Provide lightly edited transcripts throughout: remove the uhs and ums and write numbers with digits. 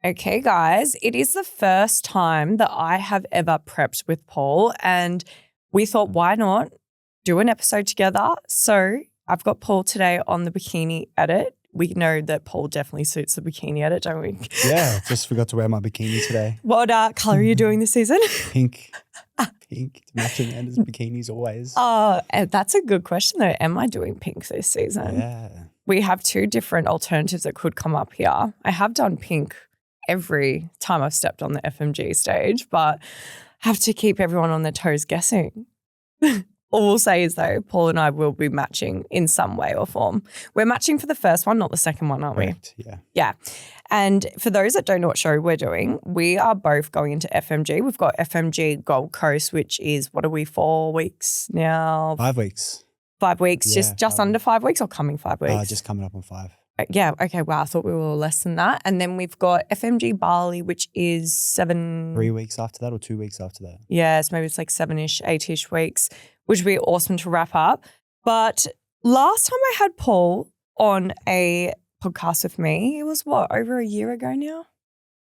Okay, guys, it is the first time that I have ever prepped with Paul, and we thought, why not do an episode together? So I've got Paul today on the bikini edit. We know that Paul definitely suits the bikini edit, don't we? Yeah, just forgot to wear my bikini today. What color are you doing this season? Pink. Pink. It's matching and it's bikinis always. Oh, that's a good question though. Am I doing pink this season? Yeah. We have two different alternatives that could come up here. I have done pink every time I've stepped on the FMG stage, but have to keep everyone on their toes guessing. All we'll say is though, Paul and I will be matching in some way or form. We're matching for the first one, not the second one, aren't Correct. Yeah. Yeah. And for those that don't know what show we're doing, we are both going into FMG. We've got FMG Gold Coast, which is, what are we, 4 weeks now? 5 weeks. 5 weeks, Yeah, just under 5 weeks or coming 5 weeks? Just coming up on 5. Yeah, okay, wow, I thought we were less than that. And then we've got FMG Bali, which is 3 weeks after that or 2 weeks after that? Yes, maybe it's like 7-ish, 8-ish weeks, which would be awesome to wrap up. But last time I had Paul on a podcast with me, it was over a year ago now?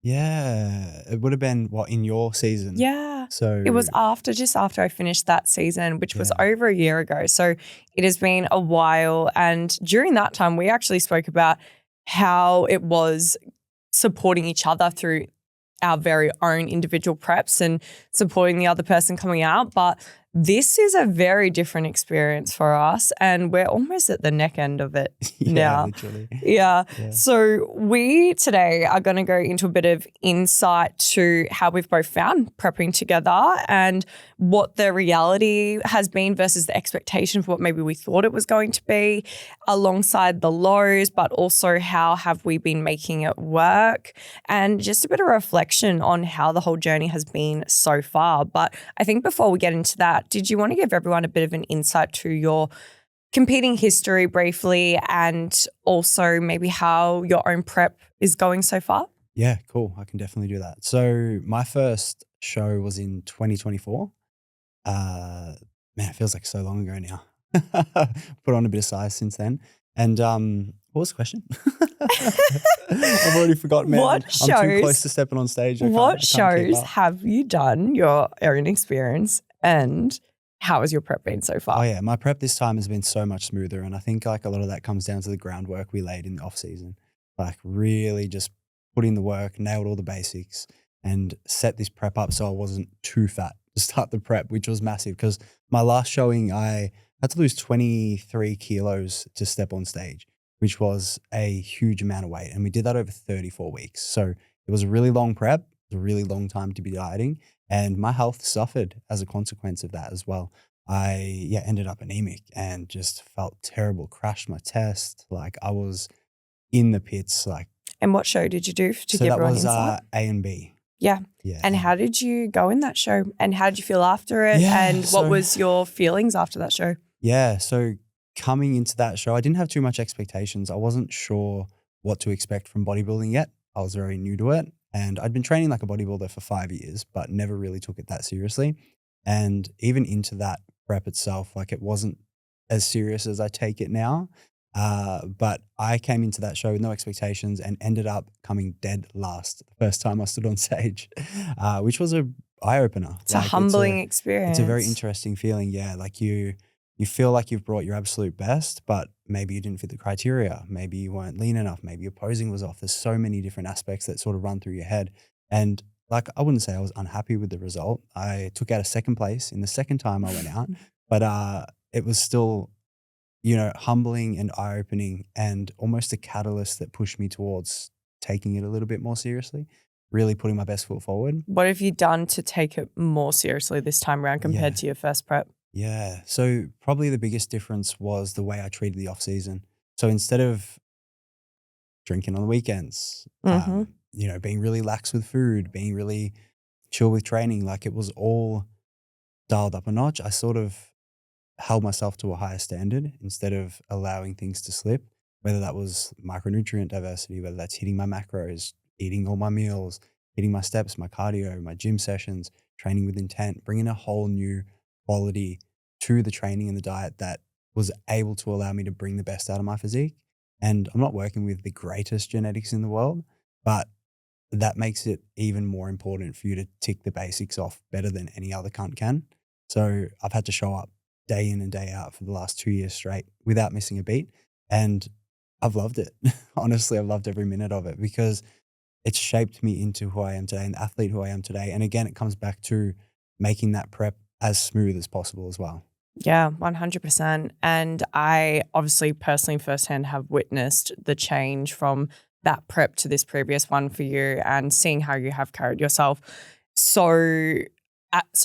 Yeah, it would have been in your season? Yeah. So it was just after I finished that season, which was over a year ago. So it has been a while. And during that time, we actually spoke about how it was supporting each other through our very own individual preps and supporting the other person coming out. But this is a very different experience for us, and we're almost at the neck end of it now. Literally. Yeah. So we today are going to go into a bit of insight to how we've both found prepping together and what the reality has been versus the expectation for what maybe we thought it was going to be, alongside the lows, but also how have we been making it work, and just a bit of reflection on how the whole journey has been so far. But I think before we get into that, did you want to give everyone a bit of an insight to your competing history briefly, and also maybe how your own prep is going so far? Yeah, cool. I can definitely do that. So my first show was in 2024. Man, it feels like so long ago now. Put on a bit of size since then. And what was the question? I've already forgotten, man. I'm too close to stepping on stage. What shows have you done, your own experience, and how has your prep been so far? Oh yeah, my prep this time has been so much smoother, and I think like a lot of that comes down to the groundwork we laid in the off season. Like really just put in the work, nailed all the basics, and set this prep up so I wasn't too fat to start the prep, which was massive because my last showing I had to lose 23 kilos to step on stage, which was a huge amount of weight, and we did that over 34 weeks. So it was a really long prep, it was a really long time to be dieting. And my health suffered as a consequence of that as well. I ended up anemic and just felt terrible, crashed my test. Like I was in the pits. And what show did you do to give everyone insight? That was A and B. Yeah. And how did you go in that show? And how did you feel after it? And what was your feelings after that show? Yeah, so coming into that show, I didn't have too much expectations. I wasn't sure what to expect from bodybuilding yet. I was very new to it. And I'd been training like a bodybuilder for 5 years, but never really took it that seriously. And even into that prep itself, like it wasn't as serious as I take it now. But I came into that show with no expectations and ended up coming dead last the first time I stood on stage, which was a eye-opener. It's a humbling experience. It's a very interesting feeling. Yeah, like you feel like you've brought your absolute best, but maybe you didn't fit the criteria. Maybe you weren't lean enough. Maybe your posing was off. There's so many different aspects that sort of run through your head. And like, I wouldn't say I was unhappy with the result. I took out a second place in the second time I went out, but it was still, humbling and eye-opening and almost a catalyst that pushed me towards taking it a little bit more seriously, really putting my best foot forward. What have you done to take it more seriously this time around compared to your first prep? Yeah. So probably the biggest difference was the way I treated the off season. So instead of drinking on the weekends, being really lax with food, being really chill with training, like it was all dialed up a notch. I sort of held myself to a higher standard instead of allowing things to slip, whether that was micronutrient diversity, whether that's hitting my macros, eating all my meals, hitting my steps, my cardio, my gym sessions, training with intent, bringing a whole new quality to the training and the diet that was able to allow me to bring the best out of my physique. And I'm not working with the greatest genetics in the world, but that makes it even more important for you to tick the basics off better than any other cunt can. So I've had to show up day in and day out for the last 2 years straight without missing a beat. And I've loved it. Honestly, I've loved every minute of it because it's shaped me into who I am today and the athlete who I am today. And again, it comes back to making that prep as smooth as possible as well. Yeah, 100%. And I obviously personally firsthand have witnessed the change from that prep to this previous one for you and seeing how you have carried yourself so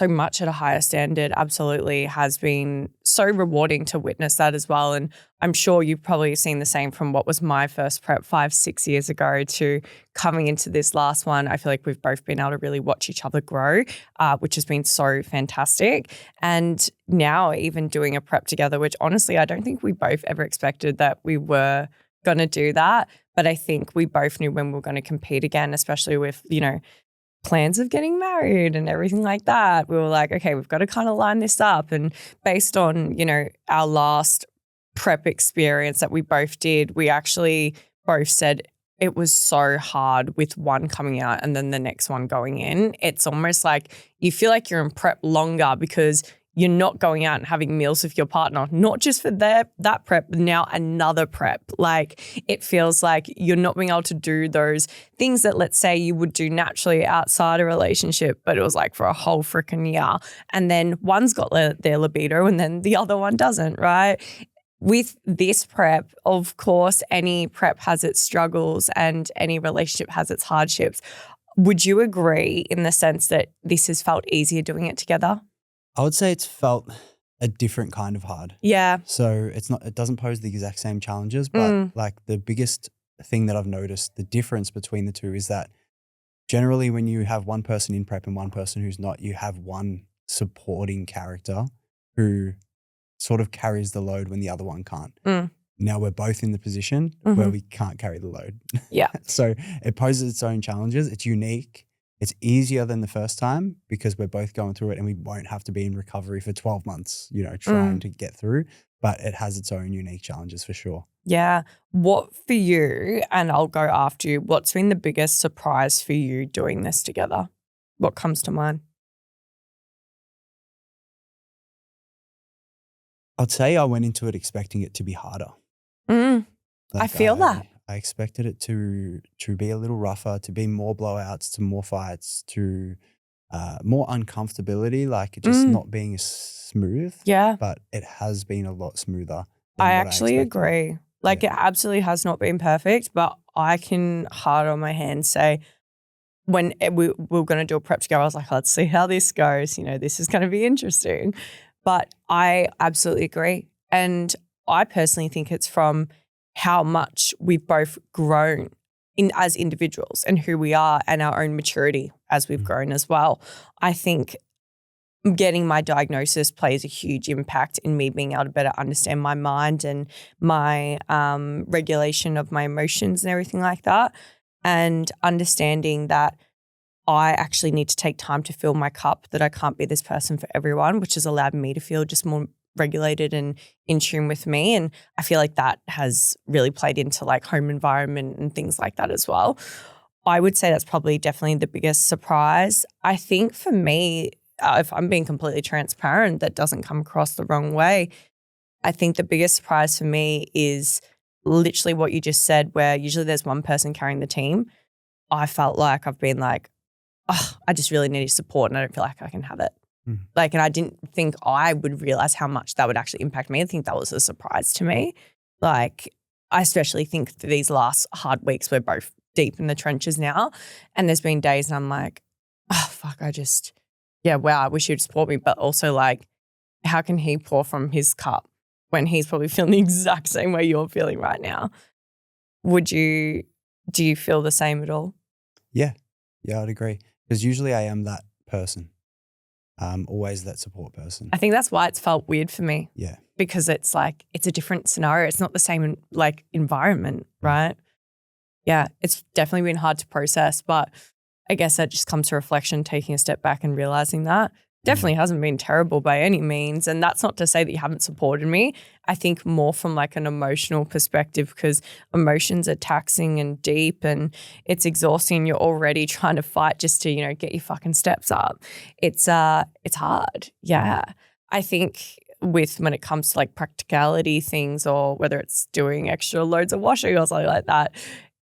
much at a higher standard absolutely has been so rewarding to witness that as well. And I'm sure you've probably seen the same from what was my first prep 5-6 years ago to coming into this last one. I feel like we've both been able to really watch each other grow, which has been so fantastic. And now even doing a prep together, which honestly, I don't think we both ever expected that we were going to do that. But I think we both knew when we were going to compete again, especially with, plans of getting married and everything like that. We were like, okay, we've got to kind of line this up. And based on, our last prep experience that we both did, we actually both said it was so hard with one coming out and then the next one going in. It's almost like you feel like you're in prep longer because you're not going out and having meals with your partner, not just for that prep, but now another prep. Like it feels like you're not being able to do those things that, let's say, you would do naturally outside a relationship, but it was like for a whole freaking year. And then one's got their libido and then the other one doesn't, right? With this prep, of course, any prep has its struggles and any relationship has its hardships. Would you agree in the sense that this has felt easier doing it together? I would say it's felt a different kind of hard. Yeah. So it doesn't pose the exact same challenges, but like the biggest thing that I've noticed, the difference between the two is that generally when you have one person in prep and one person who's not, you have one supporting character who sort of carries the load when the other one can't. Now we're both in the position where we can't carry the load. Yeah. So it poses its own challenges. It's unique. It's easier than the first time because we're both going through it and we won't have to be in recovery for 12 months, trying to get through. But it has its own unique challenges for sure. Yeah. What for you, and I'll go after you, what's been the biggest surprise for you doing this together? What comes to mind? I'd say I went into it expecting it to be harder. I feel that. I expected it to be a little rougher, to be more blowouts, to more fights, to more uncomfortability, like just not being as smooth. Yeah. But it has been a lot smoother. I actually agree. Like it absolutely has not been perfect, but I can hard on my hand say when we were going to do a prep together, I was like, let's see how this goes. This is going to be interesting. But I absolutely agree. And I personally think it's from how much we've both grown as individuals and who we are and our own maturity as we've grown as well. I think getting my diagnosis plays a huge impact in me being able to better understand my mind and my regulation of my emotions and everything like that, and understanding that I actually need to take time to fill my cup, that I can't be this person for everyone, which has allowed me to feel just more regulated and in tune with me. And I feel like that has really played into like home environment and things like that as well. I would say that's probably definitely the biggest surprise. I think for me, if I'm being completely transparent, that doesn't come across the wrong way. I think the biggest surprise for me is literally what you just said, where usually there's one person carrying the team. I felt like I've been like, oh, I just really need support and I don't feel like I can have it. Like, and I didn't think I would realize how much that would actually impact me. I think that was a surprise to me. Like, I especially think for these last hard weeks, we're both deep in the trenches now. And there's been days and I'm like, oh, fuck, wow, I wish you'd support me. But also like, how can he pour from his cup when he's probably feeling the exact same way you're feeling right now? Do you feel the same at all? Yeah, I'd agree. Because usually I am that person. Always that support person. I think that's why it's felt weird for me. Yeah. Because it's like, it's a different scenario. It's not the same like environment, right? Yeah, it's definitely been hard to process, but I guess that just comes to reflection, taking a step back and realizing that. definitely hasn't been terrible by any means. And that's not to say that you haven't supported me. I think more from like an emotional perspective, because emotions are taxing and deep and it's exhausting. You're already trying to fight just to, get your fucking steps up. It's hard. Yeah. I think when it comes to like practicality things, or whether it's doing extra loads of washing or something like that,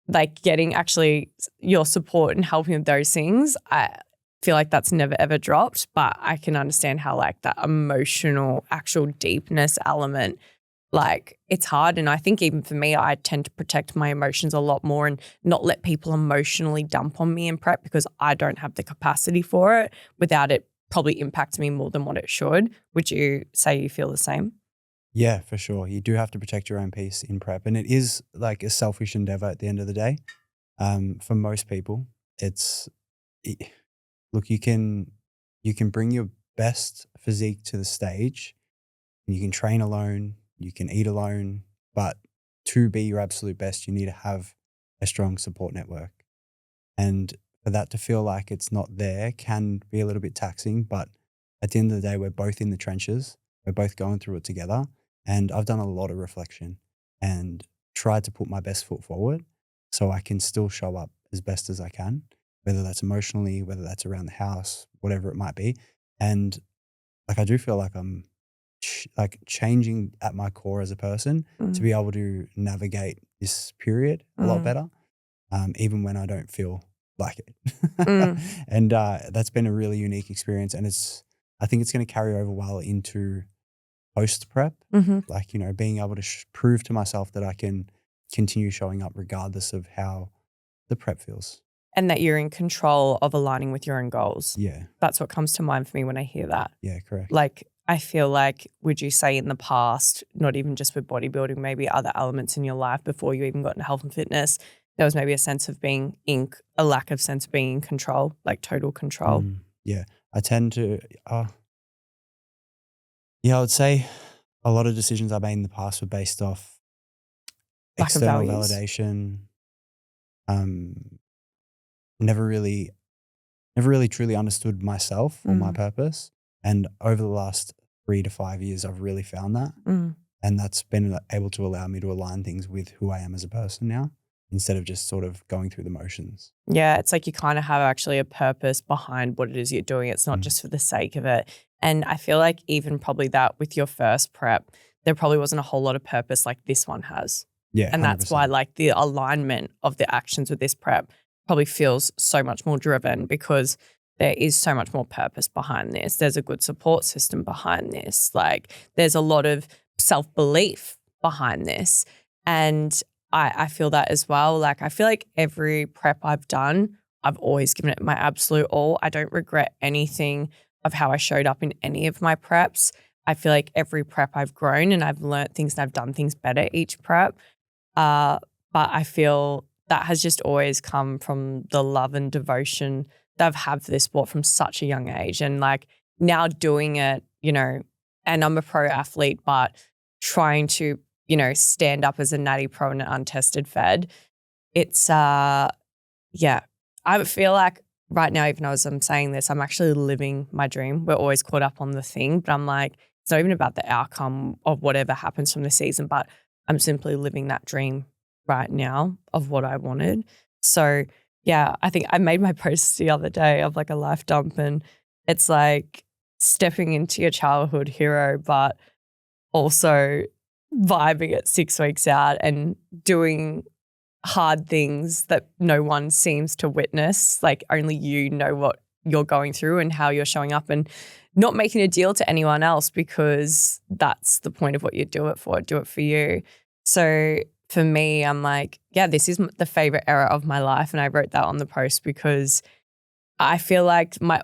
like getting actually your support and helping with those things, I feel like that's never ever dropped. But I can understand how like that emotional actual deepness element, like it's hard. And I think even for me, I tend to protect my emotions a lot more and not let people emotionally dump on me in prep, because I don't have the capacity for it without it probably impacts me more than what it should. Would you say you feel the same? Yeah, for sure. You do have to protect your own peace in prep. And it is like a selfish endeavor at the end of the day. For most people, look, you can bring your best physique to the stage, and you can train alone, you can eat alone, but to be your absolute best, you need to have a strong support network. And for that to feel like it's not there can be a little bit taxing, but at the end of the day, we're both in the trenches. We're both going through it together. And I've done a lot of reflection and tried to put my best foot forward so I can still show up as best as I can, whether that's emotionally, whether that's around the house, whatever it might be. And like, I do feel like I'm changing at my core as a person to be able to navigate this period a lot better, even when I don't feel like it. And that's been a really unique experience. And I think it's going to carry over well into post prep, like, being able to prove to myself that I can continue showing up regardless of how the prep feels. And that you're in control of aligning with your own goals. Yeah. That's what comes to mind for me when I hear that. Yeah, correct. Like, I feel like, would you say in the past, not even just with bodybuilding, maybe other elements in your life before you even got into health and fitness, there was maybe a sense of a lack of sense of being in control, like total control? Yeah. I tend to, I would say a lot of decisions I made in the past were based off Lack of external values. validation. Never really truly understood myself or my purpose. And over the last 3 to 5 years, I've really found that. And that's been able to allow me to align things with who I am as a person now, instead of just sort of going through the motions. Yeah, it's like you kind of have actually a purpose behind what it is you're doing. It's not just for the sake of it. And I feel like even probably that with your first prep, there probably wasn't a whole lot of purpose like this one has. Yeah, and 100%. that's why like the alignment of the actions with this prep probably feels so much more driven, because there is so much more purpose behind this. There's a good support system behind this. Like, there's a lot of self-belief behind this. And I feel that as well. Like, I feel like every prep I've done, I've always given it my absolute all. I don't regret anything of how I showed up in any of my preps. I feel like every prep I've grown and I've learned things and I've done things better each prep. But I feel that has just always come from the love and devotion that I've had for this sport from such a young age. And like now doing it, and I'm a pro athlete, but trying to, stand up as a natty pro and an untested fed, it's, I feel like right now, even as I'm saying this, I'm actually living my dream. We're always caught up on the thing, but I'm like, it's not even about the outcome of whatever happens from the season, but I'm simply living that dream right now of what I wanted. So yeah, I think I made my post the other day of like a life dump, and it's like stepping into your childhood hero, but also vibing at 6 weeks out and doing hard things that no one seems to witness. Like only you know what you're going through and how you're showing up, and not making a deal to anyone else, because that's the point of what you do it for. Do it for you. So for me, I'm like, yeah, this is the favorite era of my life. And I wrote that on the post because I feel like my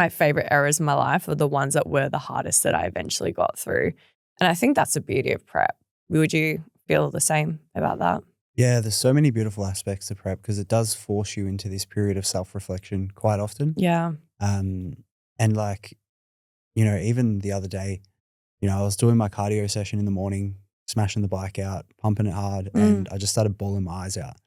favorite eras of my life are the ones that were the hardest that I eventually got through. And I think that's the beauty of prep. Would you feel the same about that? Yeah, there's so many beautiful aspects to prep because it does force you into this period of self-reflection quite often. Yeah. And like, even the other day, I was doing my cardio session in the morning, smashing the bike out, pumping it hard, and I just started bawling my eyes out.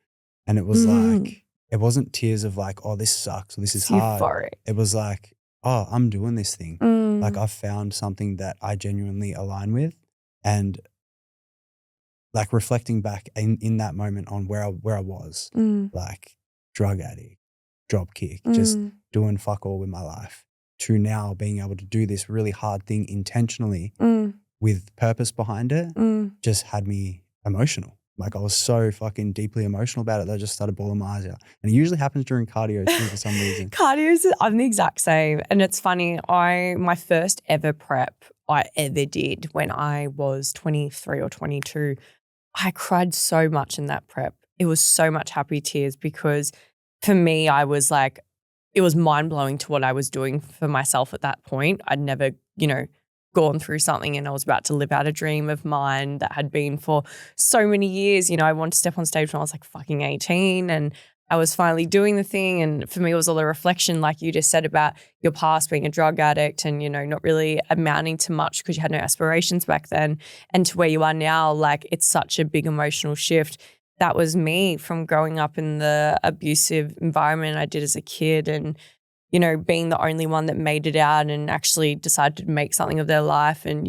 And it was like, it wasn't tears of like, oh, this sucks or this is hard. Euphoric. It was like, oh, I'm doing this thing. Like Mm. I've found something that I genuinely align with, and like reflecting back in that moment on where I was, Mm. like drug addict, drop kick, just Mm. doing fuck all with my life, to now being able to do this really hard thing intentionally Mm. with purpose behind it, Mm. just had me emotional. Like I was so fucking deeply emotional about it that I just started bawling my eyes out. And it usually happens during cardio too for some reason. I'm the exact same. And it's funny, my first ever prep I ever did when I was 23 or 22, I cried so much in that prep. It was so much happy tears because for me, I was like, it was mind blowing to what I was doing for myself at that point. I'd never, gone through something and I was about to live out a dream of mine that had been for so many years. I wanted to step on stage when I was like fucking 18 and I was finally doing the thing. And for me, it was all the reflection, like you just said, about your past being a drug addict and, not really amounting to much because you had no aspirations back then, and to where you are now. Like, it's such a big emotional shift. That was me from growing up in the abusive environment I did as a kid and, being the only one that made it out and actually decided to make something of their life and,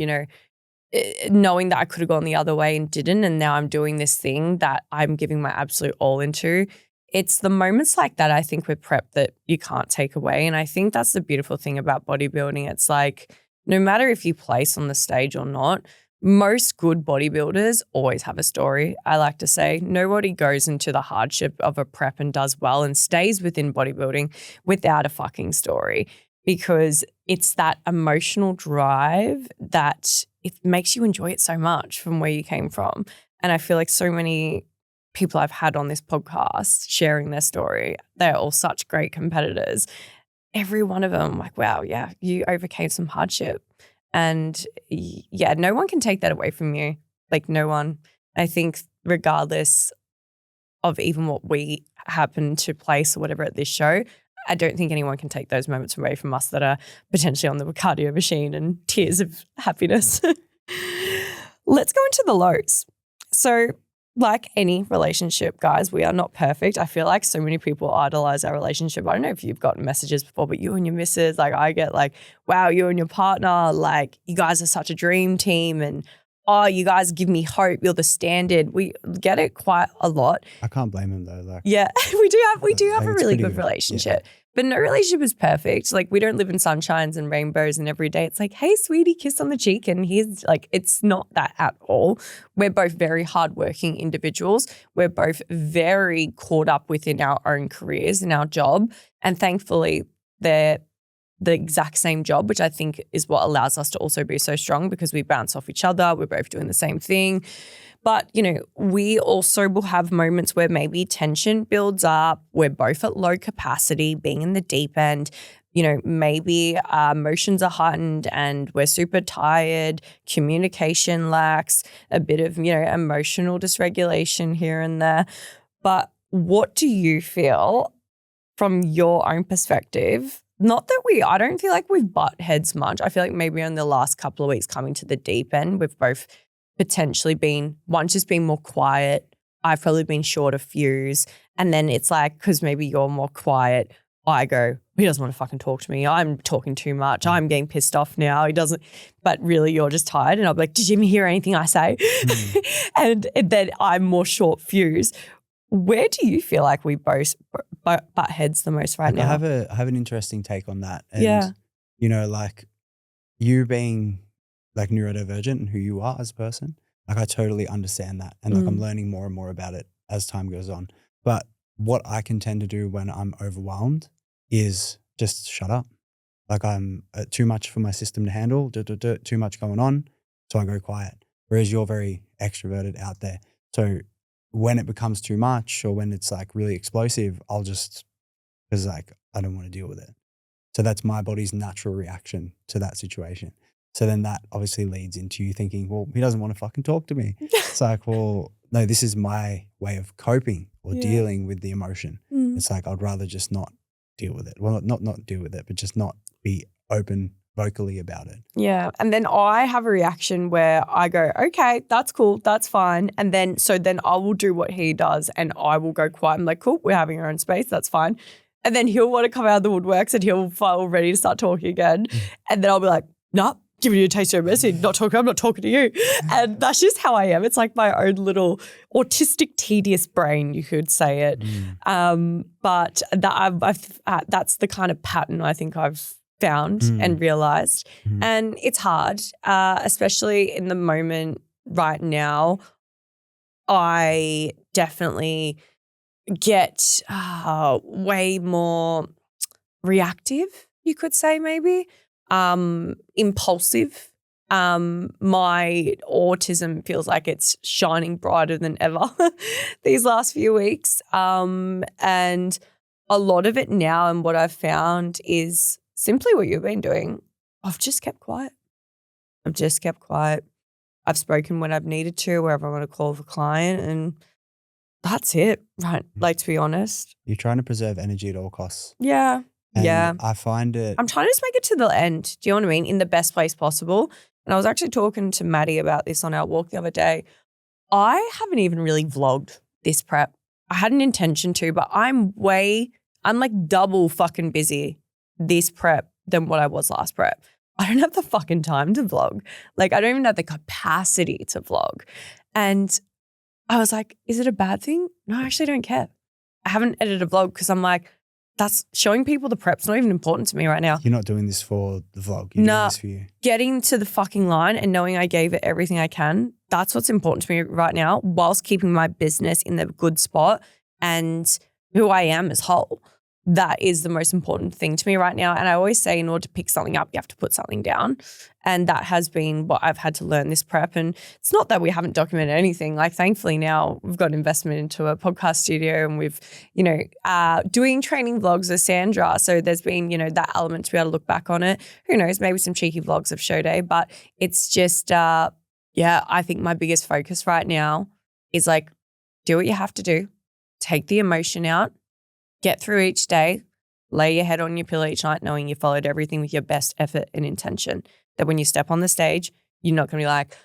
knowing that I could have gone the other way and didn't. And now I'm doing this thing that I'm giving my absolute all into. It's the moments like that, I think, with prep that you can't take away. And I think that's the beautiful thing about bodybuilding. It's like, no matter if you place on the stage or not, most good bodybuilders always have a story. I like to say nobody goes into the hardship of a prep and does well and stays within bodybuilding without a fucking story, because it's that emotional drive that it makes you enjoy it so much from where you came from. And I feel like so many people I've had on this podcast sharing their story, they're all such great competitors. Every one of them, like, wow, yeah, you overcame some hardship. And yeah, no one can take that away from you. Like, no one. I think regardless of even what we happen to place or whatever at this show, I don't think anyone can take those moments away from us that are potentially on the cardio machine and tears of happiness. Let's go into the lows. So, like any relationship, guys, we are not perfect. I feel like so many people idolize our relationship. I don't know if you've gotten messages before, but you and your missus, like I get like, wow, you and your partner, like you guys are such a dream team and oh, you guys give me hope. You're the standard. We get it quite a lot. I can't blame him though. Like, yeah, we do have a it's really pretty good relationship. But no relationship is perfect. Like, we don't live in sunshines and rainbows and every day it's like, hey, sweetie, kiss on the cheek. And here's like, it's not that at all. We're both very hardworking individuals. We're both very caught up within our own careers and our job. And thankfully, they're the exact same job, which I think is what allows us to also be so strong because we bounce off each other. We're both doing the same thing. But, we also will have moments where maybe tension builds up. We're both at low capacity, being in the deep end. Maybe our emotions are heightened and we're super tired, communication lacks, a bit of, emotional dysregulation here and there. But what do you feel from your own perspective? Not that I don't feel like we've butt heads much. I feel like maybe in the last couple of weeks coming to the deep end, we've both potentially been, one's just been more quiet. I've probably been short of fuse. And then it's like, because maybe you're more quiet, I go, he doesn't want to fucking talk to me. I'm talking too much. I'm getting pissed off now. He doesn't, but really you're just tired. And I'll be like, did you even hear anything I say? And then I'm more short fuse. Where do you feel like we both butt heads the most right now? I have an interesting take on that. And, like you being like neurodivergent and who you are as a person, like I totally understand that. And like I'm learning more and more about it as time goes on. But what I can tend to do when I'm overwhelmed is just shut up. Like I'm too much for my system to handle, too much going on. So I go quiet. Whereas you're very extroverted out there. So when it becomes too much or when it's like really explosive, I'll just, because like I don't want to deal with it. So that's my body's natural reaction to that situation. So then that obviously leads into you thinking, well, he doesn't want to fucking talk to me. It's like, well, no, this is my way of coping or dealing with the emotion. It's like, I'd rather just not deal with it. Well, not deal with it, but just not be open vocally about it. Yeah. And then I have a reaction where I go, okay, that's cool. That's fine. And then I will do what he does and I will go quiet. I'm like, cool, we're having our own space. That's fine. And then he'll want to come out of the woodworks and he'll feel ready to start talking again. And then I'll be like, nah, giving you a taste of a message, I'm not talking to you. And that's just how I am. It's like my own little autistic, tedious brain, you could say it. But that's the kind of pattern I think I've found and realized. And it's hard, especially in the moment right now. I definitely get way more reactive, you could say maybe, impulsive. My autism feels like it's shining brighter than ever these last few weeks. And a lot of it now, and what I've found is simply what you've been doing. I've just kept quiet. I've spoken when I've needed to, wherever I want to call the client, and that's it, right? Like, to be honest. You're trying to preserve energy at all costs. Yeah. And I find it. I'm trying to just make it to the end. Do you know what I mean? In the best place possible. And I was actually talking to Maddie about this on our walk the other day. I haven't even really vlogged this prep. I had an intention to, but I'm like double fucking busy this prep than what I was last prep. I don't have the fucking time to vlog. Like, I don't even have the capacity to vlog. And I was like, is it a bad thing? No, I actually don't care. I haven't edited a vlog because I'm like, that's showing people the prep's not even important to me right now. You're not doing this for the vlog. You're doing this for you. Getting to the fucking line and knowing I gave it everything I can, that's what's important to me right now, whilst keeping my business in the good spot and who I am as whole. That is the most important thing to me right now. And I always say, in order to pick something up, you have to put something down. And that has been what I've had to learn this prep. And it's not that we haven't documented anything. Like, thankfully now we've got investment into a podcast studio, and we've, doing training vlogs with Sandra. So there's been, that element to be able to look back on it. Who knows, maybe some cheeky vlogs of show day. But it's just, I think my biggest focus right now is like, do what you have to do. Take the emotion out. Get through each day, lay your head on your pillow each night knowing you followed everything with your best effort and intention. That when you step on the stage, you're not going to be like,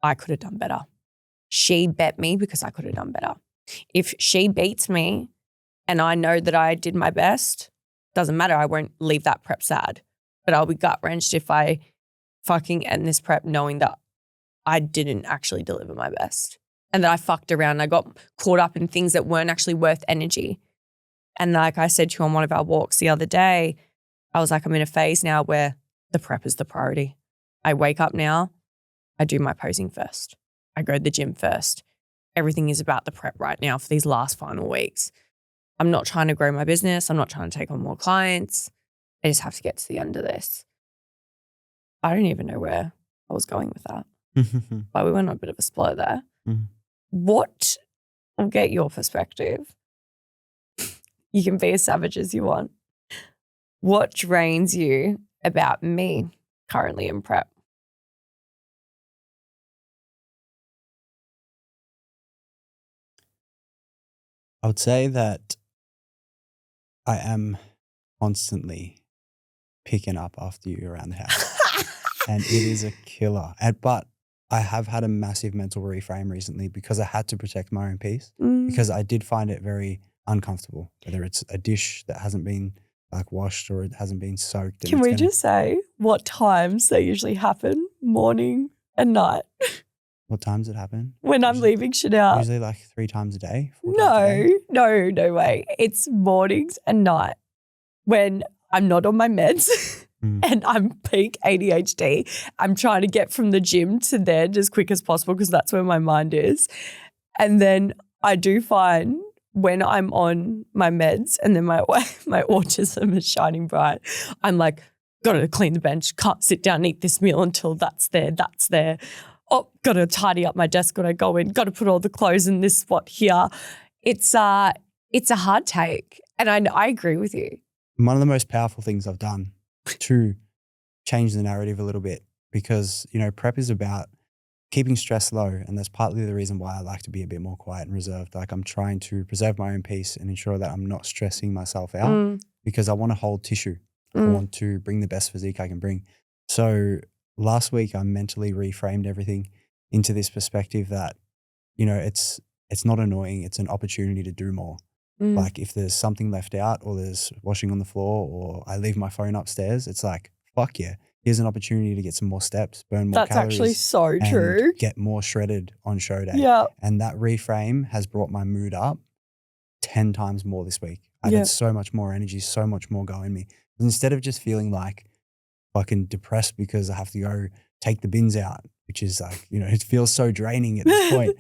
I could have done better. She bet me because I could have done better. If she beats me and I know that I did my best, doesn't matter. I won't leave that prep sad. But I'll be gut-wrenched if I fucking end this prep knowing that I didn't actually deliver my best and that I fucked around and I got caught up in things that weren't actually worth energy. And like I said to you on one of our walks the other day, I was like, I'm in a phase now where the prep is the priority. I wake up now, I do my posing first. I go to the gym first. Everything is about the prep right now for these last final weeks. I'm not trying to grow my business. I'm not trying to take on more clients. I just have to get to the end of this. I don't even know where I was going with that. But we went on a bit of a split there. What, I'll get your perspective. You can be as savage as you want. What drains you about me currently in prep? I would say that I am constantly picking up after you around the house. And it is a killer. But I have had a massive mental reframe recently because I had to protect my own peace because I did find it very uncomfortable, whether it's a dish that hasn't been like washed or it hasn't been soaked. Can we just say what times they usually happen? Morning and night. What times it happen? When I'm leaving Chanel. Usually like 3 times a day? No way. It's mornings and night when I'm not on my meds and I'm peak ADHD. I'm trying to get from the gym to there as quick as possible because that's where my mind is. And then I do find when I'm on my meds and then my autism is shining bright, I'm like, got to clean the bench, can't sit down and eat this meal until that's there. Oh, got to tidy up my desk when I go in, got to put all the clothes in this spot here. It's a hard take. And I agree with you. One of the most powerful things I've done to change the narrative a little bit because, prep is about keeping stress low. And that's partly the reason why I like to be a bit more quiet and reserved. Like I'm trying to preserve my own peace and ensure that I'm not stressing myself out because I want to hold tissue. I want to bring the best physique I can bring. So last week I mentally reframed everything into this perspective that, it's not annoying. It's an opportunity to do more. Like if there's something left out or there's washing on the floor or I leave my phone upstairs, it's like, fuck yeah. Here's an opportunity to get some more steps, burn more That's calories. actually so and true. get more shredded on show day. Yeah. And that reframe has brought my mood up 10 times more this week. I've had so much more energy, so much more go in me. Instead of just feeling like fucking depressed because I have to go take the bins out, which is like, you know, it feels so draining at this point.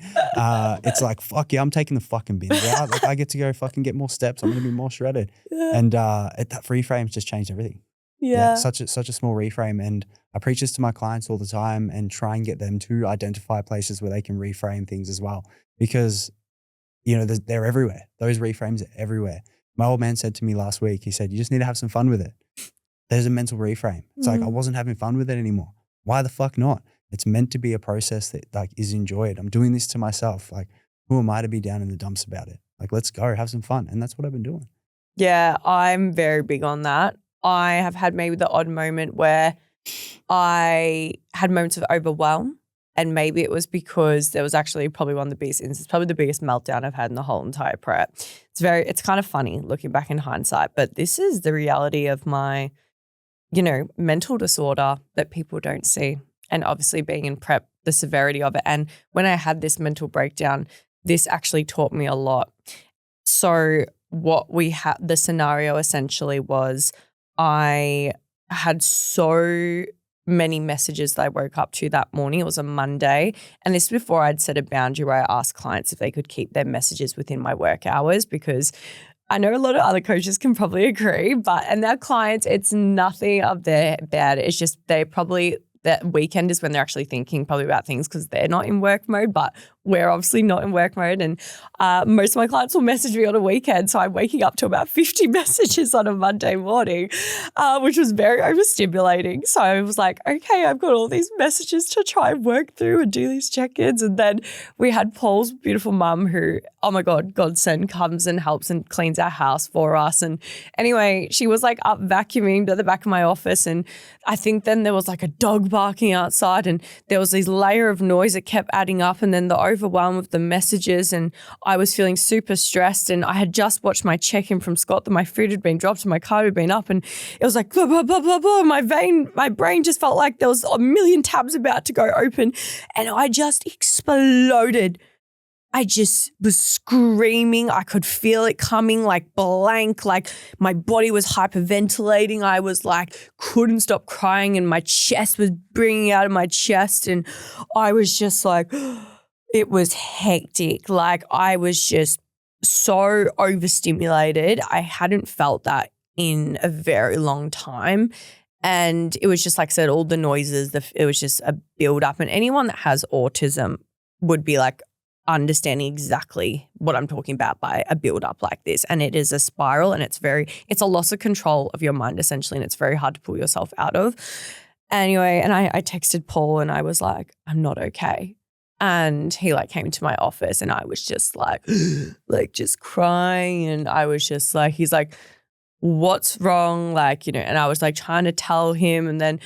It's like, fuck yeah, I'm taking the fucking bins out. Like I get to go fucking get more steps. I'm going to be more shredded. And that reframe's just changed everything. Such a small reframe. And I preach this to my clients all the time and try and get them to identify places where they can reframe things as well. Because, you know, they're everywhere. Those reframes are everywhere. My old man said to me last week, he said, you just need to have some fun with it. There's a mental reframe. It's like, I wasn't having fun with it anymore. Why the fuck not? It's meant to be a process that like is enjoyed. I'm doing this to myself. Like, who am I to be down in the dumps about it? Like, let's go have some fun. And that's what I've been doing. Yeah, I'm very big on that. I have had maybe the odd moment where I had moments of overwhelm, and maybe it was because there was actually probably one of the biggest instances, probably the biggest meltdown I've had in the whole entire prep. It's kind of funny looking back in hindsight, but this is the reality of my, you know, mental disorder that people don't see. And obviously being in prep, the severity of it. And when I had this mental breakdown, this actually taught me a lot. So what we had, the scenario essentially was I had so many messages that I woke up to that morning. It was a Monday. And this is before I'd set a boundary where I asked clients if they could keep their messages within my work hours, because I know a lot of other coaches can probably agree, and their clients, it's nothing of their bad. It's just that weekend is when they're actually thinking probably about things because they're not in work mode, but we're obviously not in work mode. And most of my clients will message me on a weekend. So I'm waking up to about 50 messages on a Monday morning, which was very overstimulating. So I was like, okay, I've got all these messages to try and work through and do these check-ins. And then we had Paul's beautiful mum who, oh my God, godsend, comes and helps and cleans our house for us. And anyway, she was like up vacuuming at the back of my office. And I think then there was like a dog barking outside and there was this layer of noise that kept adding up, and then the overwhelm of the messages, and I was feeling super stressed, and I had just watched my check-in from Scott that my food had been dropped and my card had been up, and it was like blah, blah, blah, blah, blah. My brain just felt like there was a million tabs about to go open, and I just exploded. I just was screaming. I could feel it coming like blank, like my body was hyperventilating. I was like, couldn't stop crying, and my chest was bringing out of my chest. And I was just like, it was hectic. Like I was just so overstimulated. I hadn't felt that in a very long time. And it was just like I said, all the noises, it was just a build up. And anyone that has autism would be like, understanding exactly what I'm talking about by a build up like this. And it is a spiral, and it's a loss of control of your mind essentially, and it's very hard to pull yourself out of. Anyway, and I texted Paul and I was like, I'm not okay. And he like came to my office and I was just like, just crying. And I was just like, he's like, what's wrong? Like, you know, and I was like trying to tell him, and then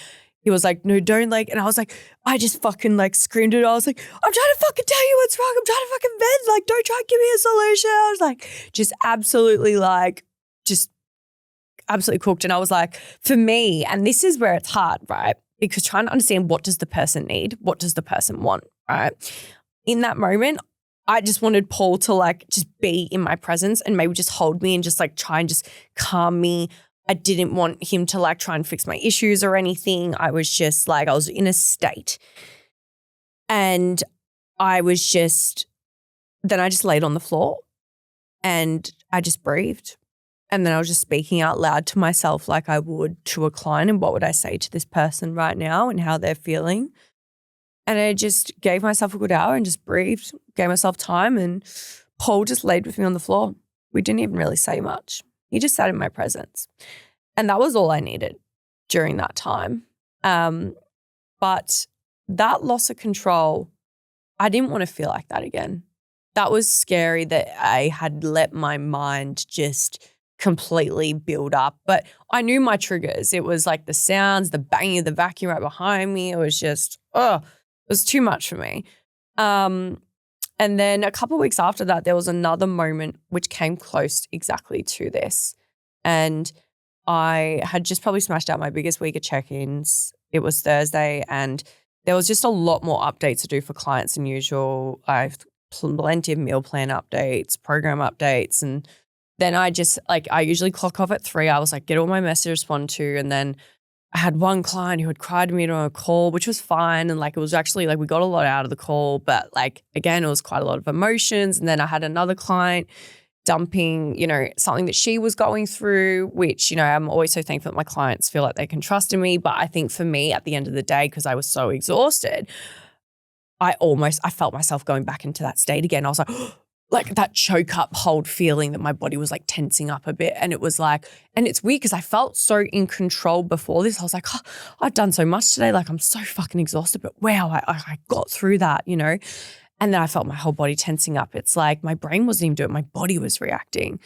he was like, no, don't like, and I was like, I just fucking like screamed it. I was like, I'm trying to fucking tell you what's wrong. I'm trying to fucking vent. Like, don't try and give me a solution. I was like, just absolutely cooked. And I was like, for me, and this is where it's hard, right? Because trying to understand what does the person need? What does the person want, right? In that moment, I just wanted Paul to like just be in my presence and maybe just hold me and just like try and just calm me. I didn't want him to like try and fix my issues or anything. I was just like, I was in a state. And then I just laid on the floor and I just breathed. And then I was just speaking out loud to myself like I would to a client, and what would I say to this person right now and how they're feeling. And I just gave myself a good hour and just breathed, gave myself time, and Paul just laid with me on the floor. We didn't even really say much. He just sat in my presence. And that was all I needed during that time. But that loss of control, I didn't want to feel like that again. That was scary that I had let my mind just completely build up. But I knew my triggers. It was like the sounds, the banging of the vacuum right behind me. It was just, it was too much for me. And And then a couple of weeks after that, there was another moment which came close exactly to this. And I had just probably smashed out my biggest week of check-ins. It was Thursday and there was just a lot more updates to do for clients than usual. I've plenty of meal plan updates, program updates. And then I usually clock off at 3 hours, get all my messages to respond to. And then I had one client who had cried to me on a call, which was fine. And it was actually we got a lot out of the call, but again, it was quite a lot of emotions. And then I had another client dumping, something that she was going through, which, I'm always so thankful that my clients feel like they can trust in me. But I think for me at the end of the day, because I was so exhausted, I felt myself going back into that state again. I was like that choke up hold feeling that my body was tensing up a bit. And it was and it's weird because I felt so in control before this. I was like, I've done so much today. I'm so fucking exhausted, but wow, I got through that, And then I felt my whole body tensing up. It's my brain wasn't even doing it. My body was reacting.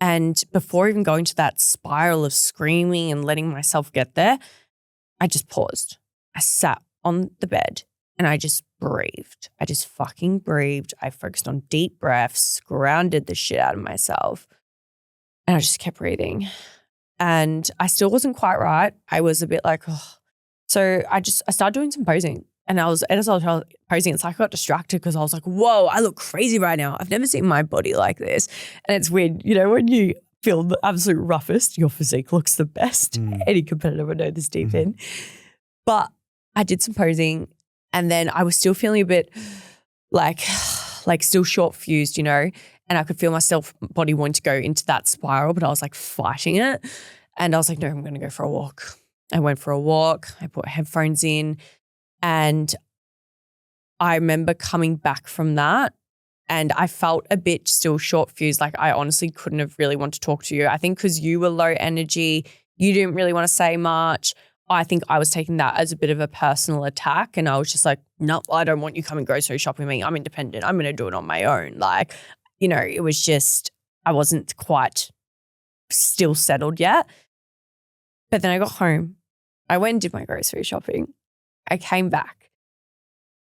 And before even going to that spiral of screaming and letting myself get there, I just paused. I sat on the bed and I just breathed. I just fucking breathed. I focused on deep breaths, grounded the shit out of myself. And I just kept breathing. And I still wasn't quite right. I was a bit So I started doing some posing. And as I was posing, it's I got distracted because I was whoa, I look crazy right now. I've never seen my body like this. And it's weird, when you feel the absolute roughest, your physique looks the best. Any competitor would know this deep in. But I did some posing and then I was still feeling a bit still short fused, And I could feel myself body wanting to go into that spiral, but I was fighting it. And I was no, I'm going to go for a walk. I went for a walk. I put headphones in. And I remember coming back from that and I felt a bit still short fused. I honestly couldn't have really wanted to talk to you. I think because you were low energy, you didn't really want to say much. I think I was taking that as a bit of a personal attack and I was just no, I don't want you coming grocery shopping with me. I'm independent. I'm going to do it on my own. It was just, I wasn't quite still settled yet. But then I got home. I went and did my grocery shopping. I came back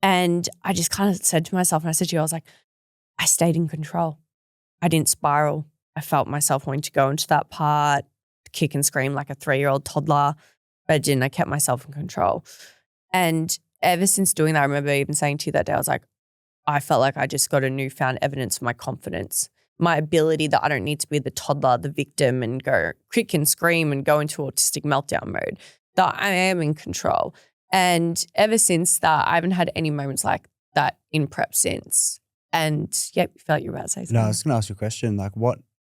and I just kind of said to myself, and I said to you, I was I stayed in control. I didn't spiral. I felt myself wanting to go into that part, kick and scream like a 3-year-old toddler, but I didn't. I kept myself in control. And ever since doing that, I remember even saying to you that day, I was I felt like I just got a newfound evidence of my confidence, my ability that I don't need to be the toddler, the victim and go kick and scream and go into autistic meltdown mode, that I am in control. And ever since that, I haven't had any moments like that in prep since. And yeah, you felt you were about to say something. No, I was going to ask you a question.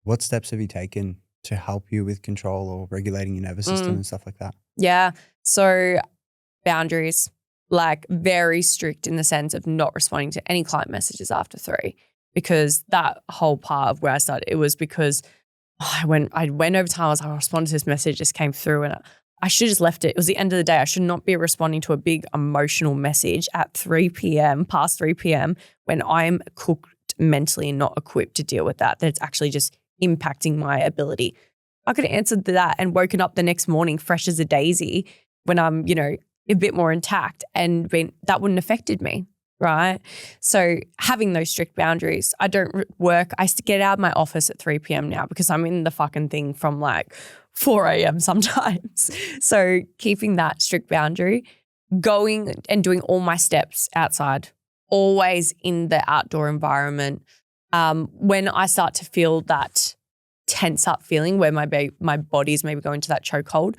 What steps have you taken to help you with control or regulating your nervous system and stuff like that? Yeah. So boundaries, very strict in the sense of not responding to any client messages after 3, because that whole part of where I started, it was because I went over time. I was I'll respond to this message, just came through and I should have just left it. It was the end of the day. I should not be responding to a big emotional message at 3 p.m., past 3 p.m. when I'm cooked mentally and not equipped to deal with that. That it's actually just impacting my ability. I could have answered that and woken up the next morning fresh as a daisy when I'm, a bit more intact and that wouldn't have affected me, right? So having those strict boundaries, I don't work. I get out of my office at 3 p.m. now because I'm in the fucking thing from 4 a.m. sometimes. So keeping that strict boundary, going and doing all my steps outside, always in the outdoor environment. When I start to feel that tense up feeling where my body's maybe going to that chokehold,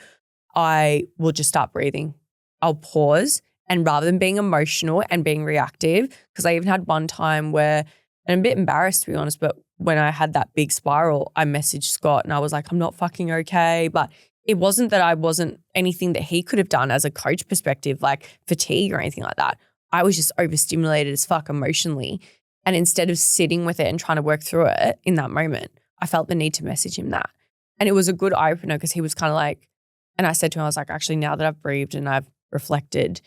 I will just start breathing. I'll pause, and rather than being emotional and being reactive, because I even had one time where, and I'm a bit embarrassed to be honest, but when I had that big spiral, I messaged Scott and I was I'm not fucking okay. But it wasn't that I wasn't anything that he could have done as a coach perspective, fatigue or anything like that. I was just overstimulated as fuck emotionally. And instead of sitting with it and trying to work through it in that moment, I felt the need to message him that. And it was a good eye opener because he was kind of and I said to him, I was actually now that I've breathed and I've reflected,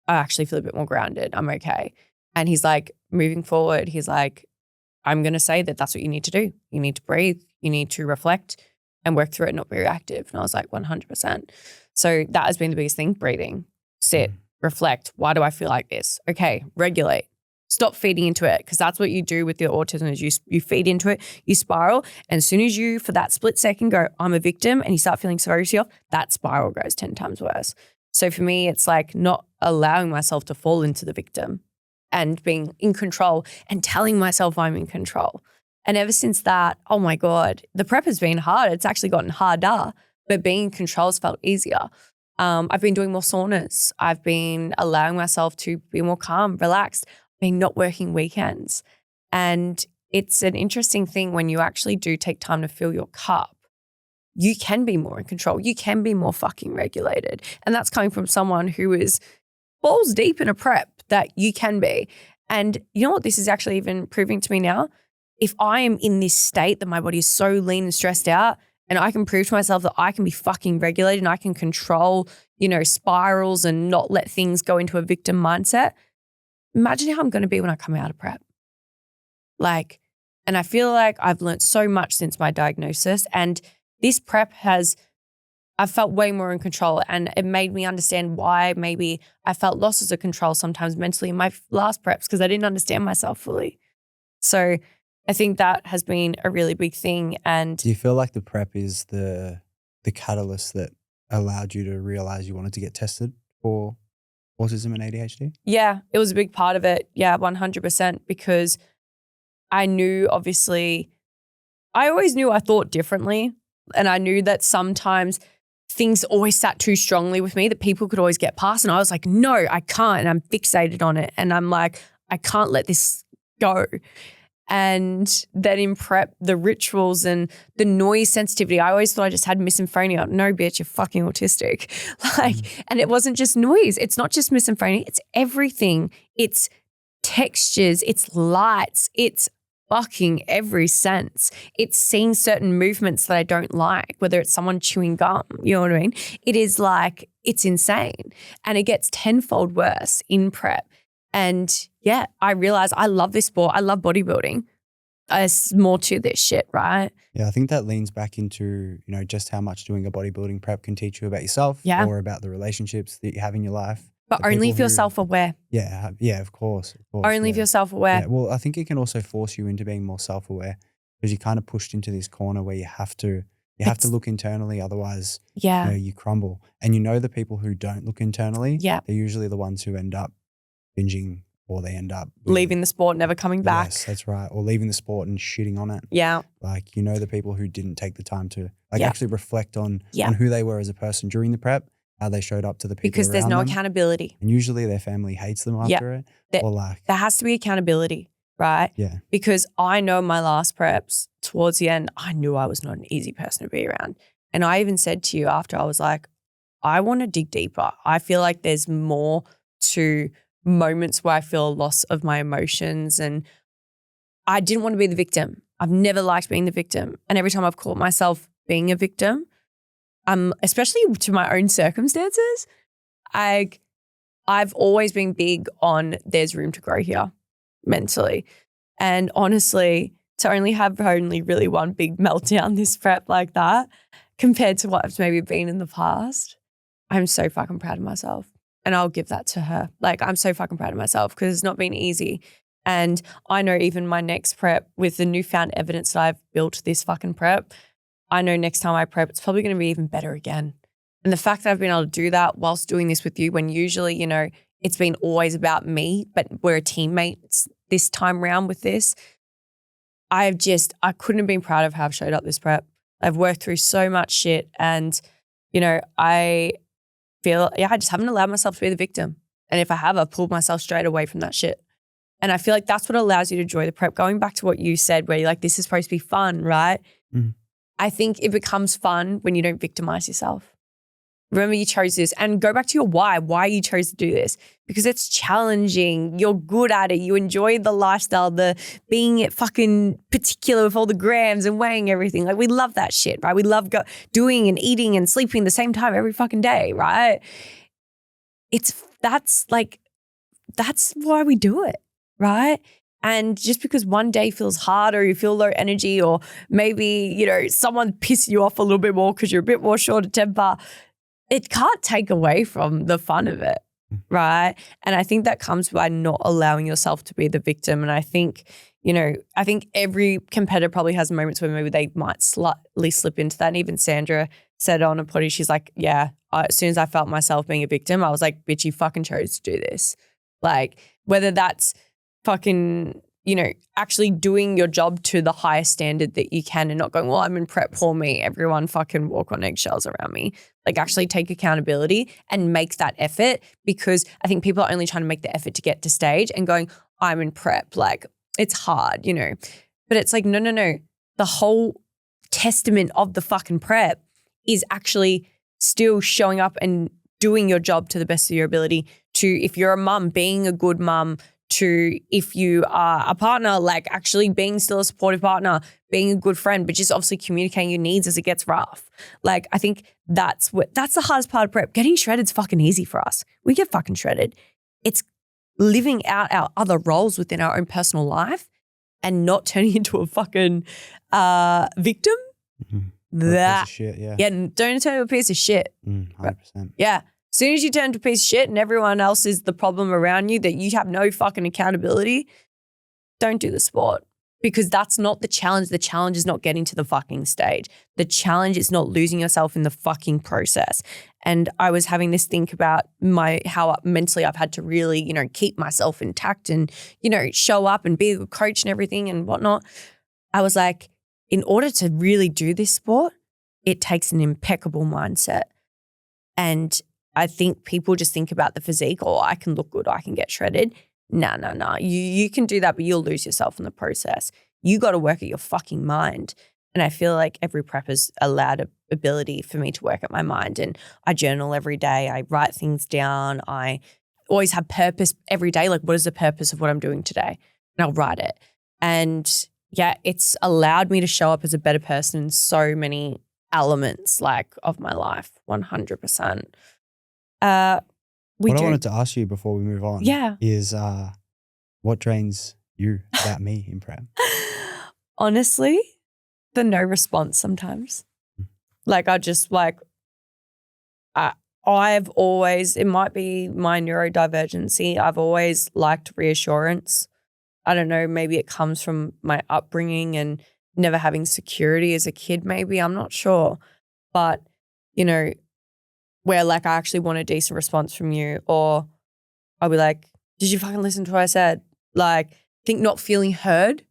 I actually feel a bit more grounded. I'm okay. And he's moving forward, he's I'm going to say that that's what you need to do. You need to breathe. You need to reflect and work through it, not be reactive. And I was 100%. So that has been the biggest thing, breathing, sit, reflect. Why do I feel like this? Okay, regulate. Stop feeding into it, because that's what you do with your autism is you feed into it, you spiral. And as soon as you, for that split second, go, I'm a victim, and you start feeling sorry for yourself, that spiral goes 10 times worse. So for me, it's like not allowing myself to fall into the victim and being in control and telling myself I'm in control. And ever since that, oh my God, the prep has been hard. It's actually gotten harder, but being in control has felt easier. I've been doing more saunas. I've been allowing myself to be more calm, relaxed, been not working weekends. And it's an interesting thing when you actually do take time to fill your cup. You can be more in control. You can be more fucking regulated. And that's coming from someone who is balls deep in a prep that you can be. And you know what this is actually even proving to me now? If I am in this state that my body is so lean and stressed out, and I can prove to myself that I can be fucking regulated and I can control, spirals and not let things go into a victim mindset, imagine how I'm going to be when I come out of prep. And I feel like I've learned so much since my diagnosis, and this prep I've felt way more in control, and it made me understand why maybe I felt losses of control sometimes mentally in my last preps, because I didn't understand myself fully. So I think that has been a really big thing. And do you feel like the prep is the catalyst that allowed you to realize you wanted to get tested for autism and ADHD? Yeah, it was a big part of it. Yeah, 100%, because I knew, obviously, I always knew I thought differently, and I knew that sometimes things always sat too strongly with me that people could always get past, and I was like, no, I can't, and I'm fixated on it, and I'm like, I can't let this go. And then in prep, the rituals and the noise sensitivity, I always thought I just had misophonia. No, bitch, you're fucking autistic. And it wasn't just noise. It's not just misophonia. It's everything. It's textures. It's lights. It's fucking every sense. It's seeing certain movements that I don't like, whether it's someone chewing gum, you know what I mean? It is like, it's insane. And it gets tenfold worse in prep. And yeah, I realized I love this sport. I love bodybuilding. There's more to this shit, right? Yeah, I think that leans back into, just how much doing a bodybuilding prep can teach you about yourself or about the relationships that you have in your life. But only if you're self-aware. Yeah, of course. Only if you're self-aware. Yeah, well, I think it can also force you into being more self-aware, because you're kind of pushed into this corner where you have to look internally, otherwise you crumble. And the people who don't look internally, they're usually the ones who end up binging, or they end up leaving the sport, never coming back. Yes, that's right. Or leaving the sport and shitting on it. Yeah. The people who didn't take the time to actually reflect on who they were as a person during the prep, how they showed up to the people because there's around no them. accountability. And usually their family hates them after it. There has to be accountability, right? Yeah. Because I know my last preps, towards the end, I knew I was not an easy person to be around. And I even said to you after, I was like, I want to dig deeper. I feel like there's more to moments where I feel a loss of my emotions, and I didn't want to be the victim. I've never liked being the victim. And every time I've caught myself being a victim, especially to my own circumstances, I've always been big on there's room to grow here mentally. And honestly, to only have really one big meltdown this prep like that, compared to what I've maybe been in the past, I'm so fucking proud of myself. And I'll give that to her. I'm so fucking proud of myself, because it's not been easy. And I know even my next prep, with the newfound evidence that I've built this fucking prep, I know next time I prep, it's probably going to be even better again. And the fact that I've been able to do that whilst doing this with you, when usually, it's been always about me, but we're a teammate this time round with this, I couldn't have been proud of how I've showed up this prep. I've worked through so much shit, and, I feel, I just haven't allowed myself to be the victim. And if I have, I've pulled myself straight away from that shit. And I feel like that's what allows you to enjoy the prep. Going back to what you said, where you're like, this is supposed to be fun, right? Mm. I think it becomes fun when you don't victimize yourself. Remember, you chose this, and go back to your why you chose to do this, because it's challenging. You're good at it. You enjoy the lifestyle, the being fucking particular with all the grams and weighing everything. We love that shit, right? We love doing and eating and sleeping the same time every fucking day, right? That's why we do it, right? And just because one day feels hard, or you feel low energy, or maybe, someone pissed you off a little bit more because you're a bit more short of temper, it can't take away from the fun of it. right? And I think that comes by not allowing yourself to be the victim. And I think, I think every competitor probably has moments where maybe they might slightly slip into that. And even Sandra said on a potty, she's like, yeah, as soon as I felt myself being a victim, I was like, bitch, you fucking chose to do this. Like, whether that's fucking, actually doing your job to the highest standard that you can and not going, well, I'm in prep, poor me, everyone fucking walk on eggshells around me. Like, actually take accountability and make that effort, because I think people are only trying to make the effort to get to stage and going, I'm in prep. Like, it's hard, but it's like, no. The whole testament of the fucking prep is actually still showing up and doing your job to the best of your ability, to, if you're a mum, being a good mum, to, if you are a partner, like actually being still a supportive partner, being a good friend, but just obviously communicating your needs as it gets rough. Like, I think that's the hardest part of prep. Getting shredded's fucking easy for us. We get fucking shredded. It's living out our other roles within our own personal life and not turning into a fucking victim. Mm-hmm. That, piece of shit, yeah. Yeah, don't turn into a piece of shit. 100%. Yeah. As soon as you turn into a piece of shit and everyone else is the problem around you, that you have no fucking accountability, don't do the sport, because that's not the challenge. The challenge is not getting to the fucking stage. The challenge is not losing yourself in the fucking process. And I was having this think about how mentally I've had to really, keep myself intact and, show up and be a good coach and everything and whatnot. I was like, in order to really do this sport, it takes an impeccable mindset. And I think people just think about the physique, or I can look good, I can get shredded. No. You can do that, but you'll lose yourself in the process. You got to work at your fucking mind. And I feel like every prep has allowed an ability for me to work at my mind. And I journal every day. I write things down. I always have purpose every day. Like, what is the purpose of what I'm doing today? And I'll write it. And yeah, it's allowed me to show up as a better person in so many elements, like, of my life, 100%. What I wanted to ask you before we move on is what drains you about me in prep? Honestly, the no response sometimes. Like, I've always, it might be my neurodivergency, I've always liked reassurance. I don't know, maybe it comes from my upbringing and never having security as a kid, maybe, I'm not sure. But, where like I actually want a decent response from you, or I'll be like, did you fucking listen to what I said? Like, I think not feeling heard,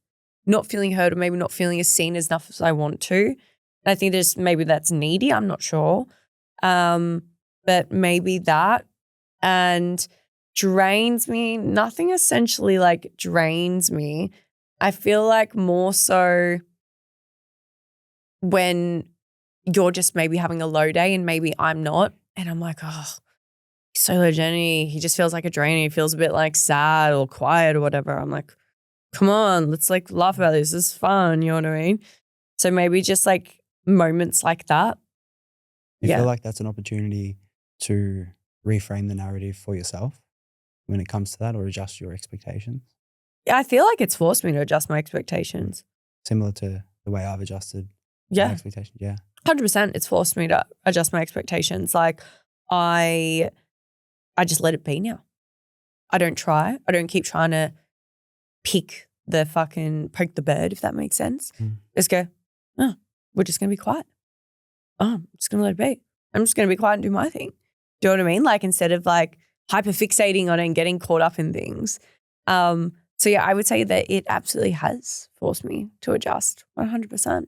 or maybe not feeling as seen as enough as I want to. And I think maybe that's needy, I'm not sure. But maybe that. And drains me, nothing essentially like drains me. I feel like more so when you're just maybe having a low day and maybe I'm not, and I'm like, oh, he's so low Jenny. He just feels like a drain. He feels a bit like sad or quiet or whatever. I'm like, come on, let's like laugh about this. This is fun. You know what I mean? So maybe just like moments like that. You feel like that's an opportunity to reframe the narrative for yourself when it comes to that, or adjust your expectations? Yeah, I feel like it's forced me to adjust my expectations. Similar to the way I've adjusted my expectations. Yeah. 100%. It's forced me to adjust my expectations. Like I just let it be now. I don't try. I don't keep trying to poke the bird, if that makes sense. Just go, oh, we're just going to be quiet. Oh, I'm just going to let it be. I'm just going to be quiet and do my thing. Do you know what I mean? Like, instead of like hyper fixating on it and getting caught up in things. So yeah, I would say that it absolutely has forced me to adjust 100%.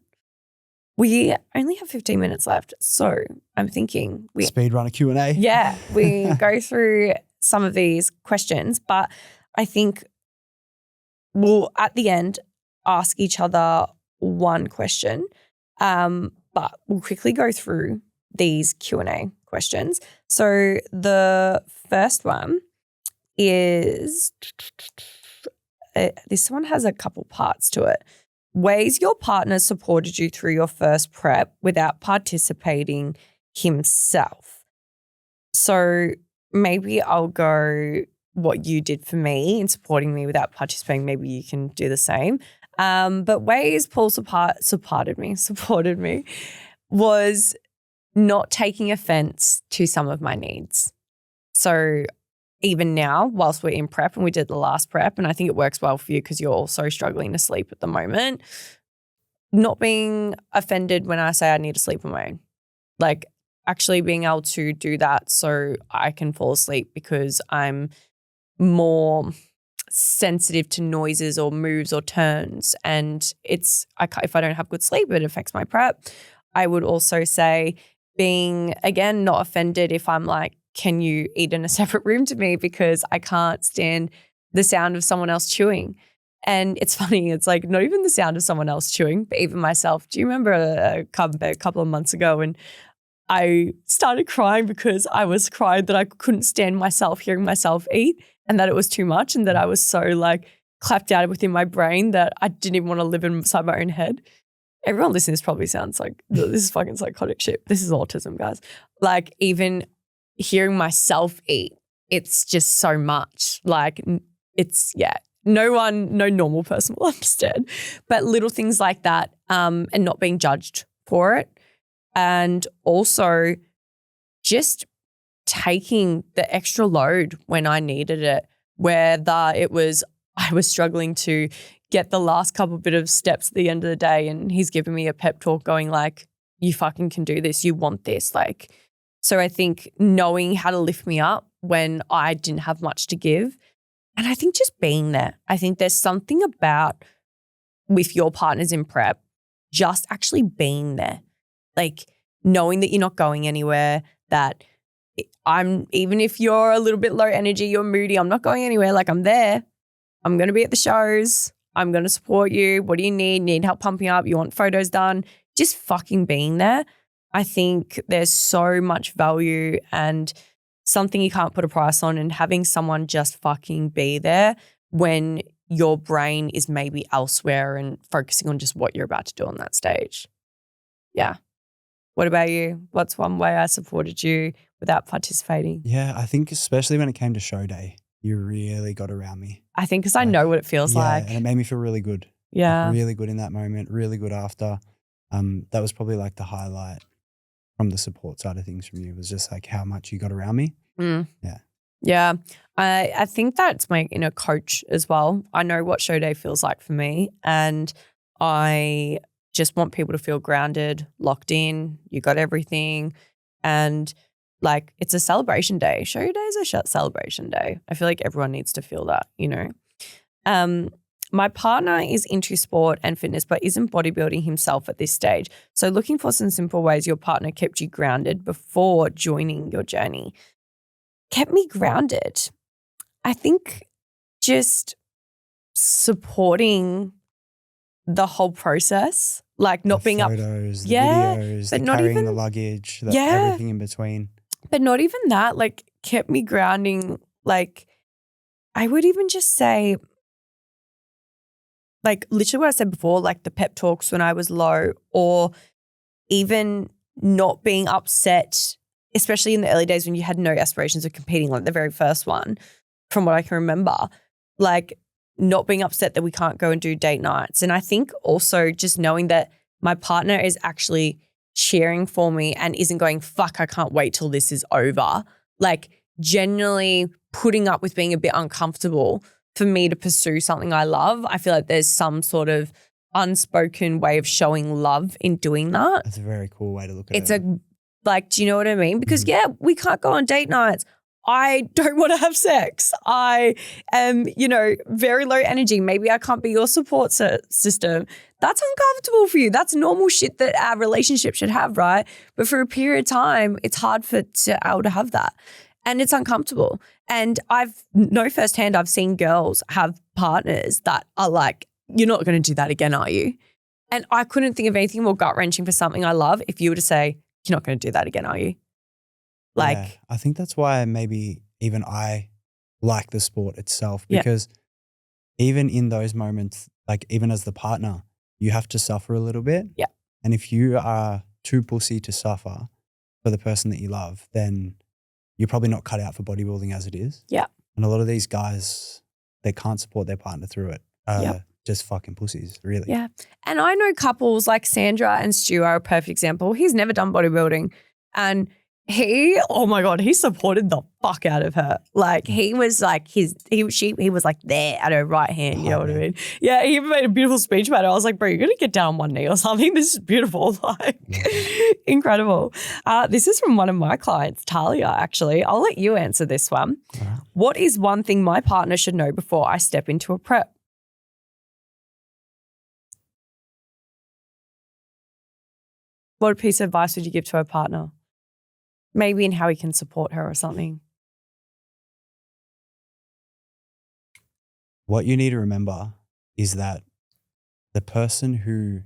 We only have 15 minutes left. So I'm thinking speed run a Q&A. Yeah, we go through some of these questions, but I think we'll at the end ask each other one question. But we'll quickly go through these Q&A questions. So the first one is, this one has a couple parts to it. Ways your partner supported you through your first prep without participating himself. So maybe I'll go what you did for me in supporting me without participating. Maybe you can do the same. But ways Paul supported me was not taking offense to some of my needs. So even now whilst we're in prep, and we did the last prep, and I think it works well for you because you're also struggling to sleep at the moment, not being offended when I say I need to sleep on my own. Like actually being able to do that so I can fall asleep because I'm more sensitive to noises or moves or turns. And if I don't have good sleep, it affects my prep. I would also say being, again, not offended if I'm like, can you eat in a separate room to me because I can't stand the sound of someone else chewing. And it's funny, it's like not even the sound of someone else chewing, but even myself. Do you remember a couple of months ago when I started crying because I was crying that I couldn't stand myself hearing myself eat and that it was too much and that I was so like clapped out within my brain that I didn't even want to live inside my own head. Everyone listening to this probably sounds like this is fucking psychotic shit. This is autism, guys. Like even hearing myself eat, it's just so much. Like it's, yeah, no normal person will understand. But little things like that and not being judged for it. And also just taking the extra load when I needed it, whether it was I was struggling to get the last couple bit of steps at the end of the day and he's giving me a pep talk going like, you fucking can do this, you want this. Like, so I think knowing how to lift me up when I didn't have much to give. And I think just being there. I think there's something about with your partners in prep, just actually being there. Like knowing that you're not going anywhere, that even if you're a little bit low energy, you're moody, I'm not going anywhere. Like I'm there. I'm going to be at the shows. I'm going to support you. What do you need? Need help pumping up? You want photos done? Just fucking being there. I think there's so much value and something you can't put a price on, and having someone just fucking be there when your brain is maybe elsewhere and focusing on just what you're about to do on that stage. Yeah. What about you? What's one way I supported you without participating? Yeah, I think especially when it came to show day, you really got around me. I think because I know what it feels like. And it made me feel really good. Yeah. Like really good in that moment, really good after. That was probably like the highlight from the support side of things from you, was just like how much you got around me. Mm. Yeah. Yeah. I think that's my inner coach as well. I know what show day feels like for me, and I just want people to feel grounded, locked in, you got everything. And like it's a celebration day. Show day is a celebration day. I feel like everyone needs to feel that, you know. My partner is into sport and fitness but isn't bodybuilding himself at this stage. So looking for some simple ways your partner kept you grounded before joining your journey. Kept me grounded. I think just supporting the whole process, like not being up. Photos, the Yeah, videos, but the not carrying even the luggage, Yeah. everything in between. But not even that, like kept me grounding. Like I would even just say, like literally what I said before, like the pep talks when I was low, or even not being upset, especially in the early days when you had no aspirations of competing, like the very first one, from what I can remember, like not being upset that we can't go and do date nights. And I think also just knowing that my partner is actually cheering for me and isn't going, fuck, I can't wait till this is over. Like genuinely putting up with being a bit uncomfortable for me to pursue something I love. I feel like there's some sort of unspoken way of showing love in doing that. That's a very cool way to look at It's it. do you know what I mean? Because yeah, we can't go on date nights. I don't want to have sex. I am, very low energy. Maybe I can't be your support system. That's uncomfortable for you. That's normal shit that our relationship should have, right? But for a period of time, it's hard to able to have that. And it's uncomfortable. And firsthand, I've seen girls have partners that are like, you're not going to do that again, are you? And I couldn't think of anything more gut-wrenching for something I love if you were to say, you're not going to do that again, are you? Like, yeah, I think that's why maybe even I like the sport itself, because even in those moments, like even as the partner, you have to suffer a little bit. Yeah. And if you are too pussy to suffer for the person that you love, then you're probably not cut out for bodybuilding as it is. Yeah. And a lot of these guys, they can't support their partner through it. Just fucking pussies, really. Yeah. And I know couples like Sandra and Stu are a perfect example. He's never done bodybuilding and oh my God, he supported the fuck out of her. Like he was like he was like there at her right hand, you know what I mean? Yeah, he even made a beautiful speech about it. I was like, bro, you're going to get down on one knee or something. This is beautiful. Like incredible. This is from one of my clients, Talia, actually. I'll let you answer this one. Right. What is one thing my partner should know before I step into a prep? What piece of advice would you give to a partner? Maybe in how he can support her or something. What you need to remember is that the person who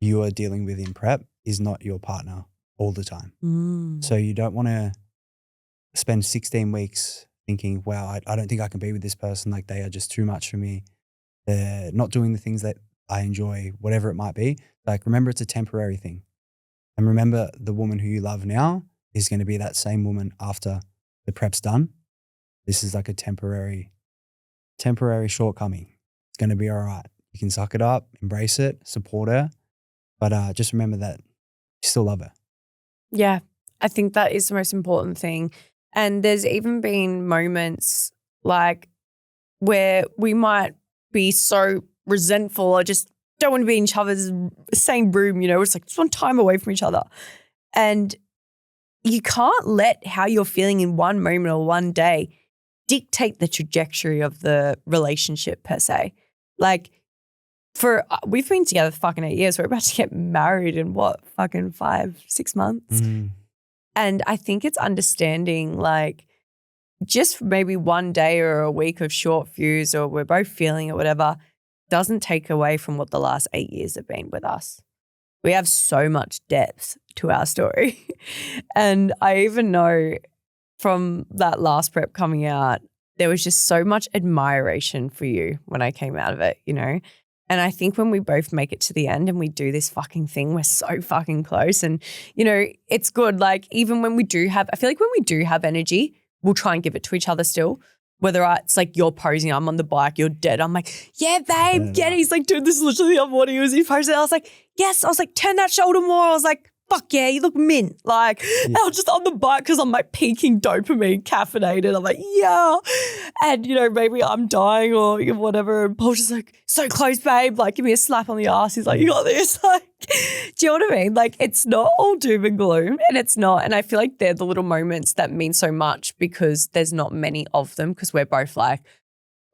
you are dealing with in prep is not your partner all the time. So you don't want to spend 16 weeks thinking, wow, I don't think I can be with this person. Like they are just too much for me. They're not doing the things that I enjoy, whatever it might be. Like remember, it's a temporary thing. And remember, the woman who you love now is going to be that same woman after the prep's done. This is like a temporary shortcoming. It's going to be all right. You can suck it up, embrace it, support her. But just remember that you still love her. Yeah, I think that is the most important thing. And there's even been moments like where we might be so resentful or just don't want to be in each other's same room, you know, it's like just want time away from each other. And you can't let how you're feeling in one moment or one day dictate the trajectory of the relationship per se. Like we've been together for fucking 8 years. We're about to get married in what, fucking 5-6 months? And I think it's understanding like just maybe one day or a week of short fuse or we're both feeling it, whatever, doesn't take away from what the last 8 years have been with us. We have so much depth to our story. And I even know from that last prep coming out, there was just so much admiration for you when I came out of it, you know? And I think when we both make it to the end and we do this fucking thing, we're so fucking close. And, you know, it's good. Like even when we do have, I feel like when we do have energy, we'll try and give it to each other still. Whether it's like you're posing, I'm on the bike, you're dead. I'm like, yeah, babe, get it. He's like, dude, this is literally the other morning. He posted. I was like, yes. I was like, turn that shoulder more. I was like, fuck yeah, you look mint. Like, and I was just on the bike because I'm like peaking dopamine, caffeinated. I'm like, yeah. And, you know, maybe I'm dying or whatever. And Paul's just like, so close, babe. Like, give me a slap on the ass. He's like, you got this. Like, do you know what I mean? Like, it's not all doom and gloom, and it's not. And I feel like they're the little moments that mean so much because there's not many of them because we're both like,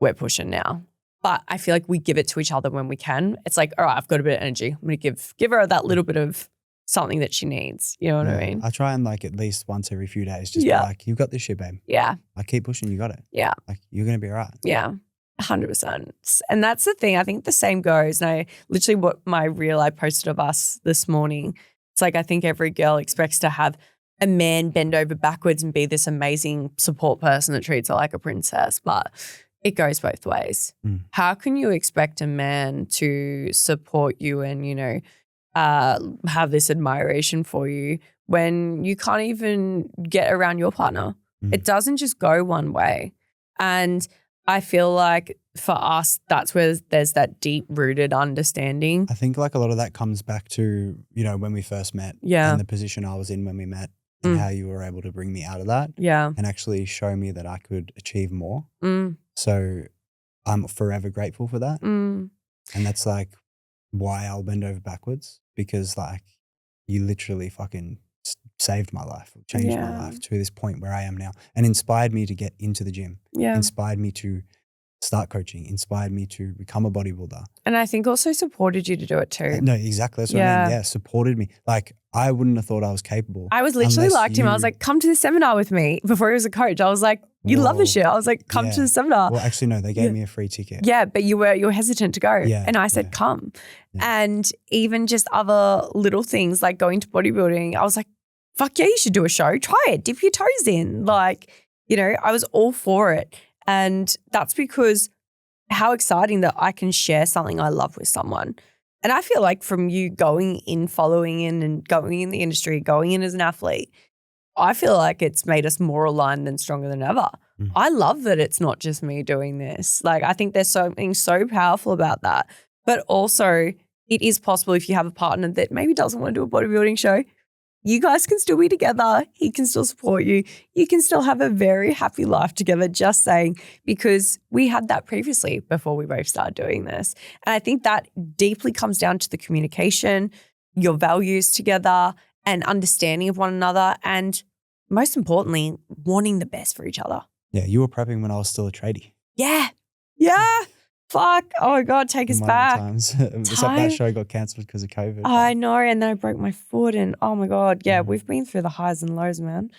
we're pushing now. But I feel like we give it to each other when we can. It's like, all right, I've got a bit of energy. I'm going to give her that little bit of something that she needs. You know what I mean? I try and like at least once every few days just be like, you've got this shit, babe. Yeah. I keep pushing, you got it. Yeah. Like you're going to be all right. Yeah. 100%. And that's the thing. I think the same goes. And I literally what my reel I posted of us this morning, it's like I think every girl expects to have a man bend over backwards and be this amazing support person that treats her like a princess. But it goes both ways. How can you expect a man to support you and, you know, have this admiration for you when you can't even get around your partner? It doesn't just go one way. And I feel like for us, that's where there's that deep-rooted understanding. I think like a lot of that comes back to, you know, when we first met and the position I was in when we met and how you were able to bring me out of that and actually show me that I could achieve more. So I'm forever grateful for that. And that's like why I'll bend over backwards, because like you literally fucking saved my life, changed my life to this point where I am now, and inspired me to get into the gym, inspired me to start coaching, inspired me to become a bodybuilder. And I think also supported you to do it too. No, exactly. That's what I mean. Yeah, supported me. Like I wouldn't have thought I was capable. I was literally like him. I was like, come to the seminar with me before he was a coach. I was like, you love this shit. I was like, come to the seminar. Well, actually, no, they gave me a free ticket. Yeah, but you were hesitant to go. Yeah, and I said, come. And even just other little things like going to bodybuilding, I was like, fuck yeah, you should do a show. Try it. Dip your toes in. Like, you know, I was all for it. And that's because how exciting that I can share something I love with someone. And I feel like from you going in, following in and going in the industry, going in as an athlete, I feel like it's made us more aligned and stronger than ever. I love that it's not just me doing this. Like I think there's something so powerful about that. But also it is possible if you have a partner that maybe doesn't want to do a bodybuilding show, you guys can still be together. He can still support you. You can still have a very happy life together, just saying, because we had that previously before we both started doing this. And I think that deeply comes down to the communication, your values together, and understanding of one another, and most importantly, wanting the best for each other. Yeah, you were prepping when I was still a tradie. Yeah. Yeah. Fuck. Oh my God, take us back. Times. Except that show got cancelled because of COVID. I know. And then I broke my foot and oh my God. Yeah, we've been through the highs and lows, man.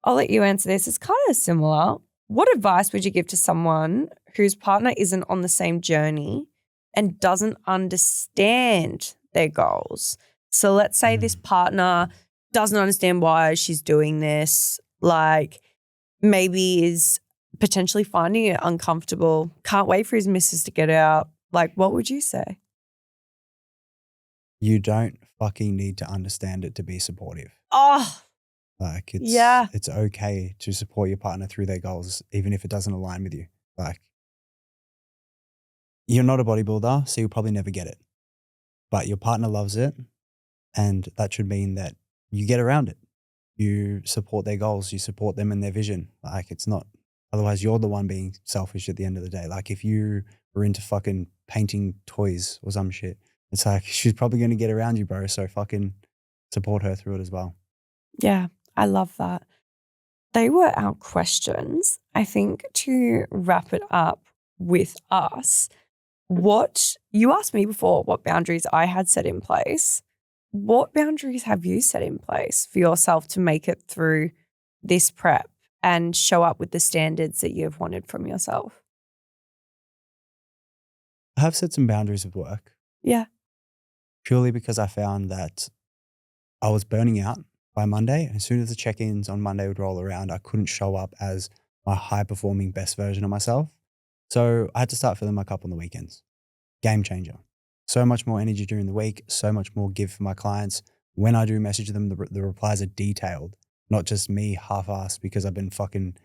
I'll let you answer this. It's kind of similar. What advice would you give to someone whose partner isn't on the same journey and doesn't understand their goals? So let's say this partner doesn't understand why she's doing this, like maybe is potentially finding it uncomfortable, can't wait for his missus to get out. Like, what would you say? You don't fucking need to understand it to be supportive. Oh, like it's okay to support your partner through their goals, even if it doesn't align with you. Like, you're not a bodybuilder, so you'll probably never get it. But your partner loves it, and that should mean that you get around it. You support their goals, you support them and their vision. Like, it's not, otherwise you're the one being selfish at the end of the day. Like, if you were into fucking painting toys or some shit, it's like, she's probably going to get around you, bro. So fucking support her through it as well. Yeah, I love that. They were our questions. I think to wrap it up with us, what you asked me before, what boundaries I had set in place. What boundaries have you set in place for yourself to make it through this prep and show up with the standards that you've wanted from yourself? I have set some boundaries with work. Yeah. Purely because I found that I was burning out by Monday. And as soon as the check-ins on Monday would roll around, I couldn't show up as my high-performing best version of myself. So I had to start filling my cup on the weekends. Game changer. So much more energy during the week, so much more give for my clients. When I do message them, the replies are detailed, not just me half-assed because I've been fucking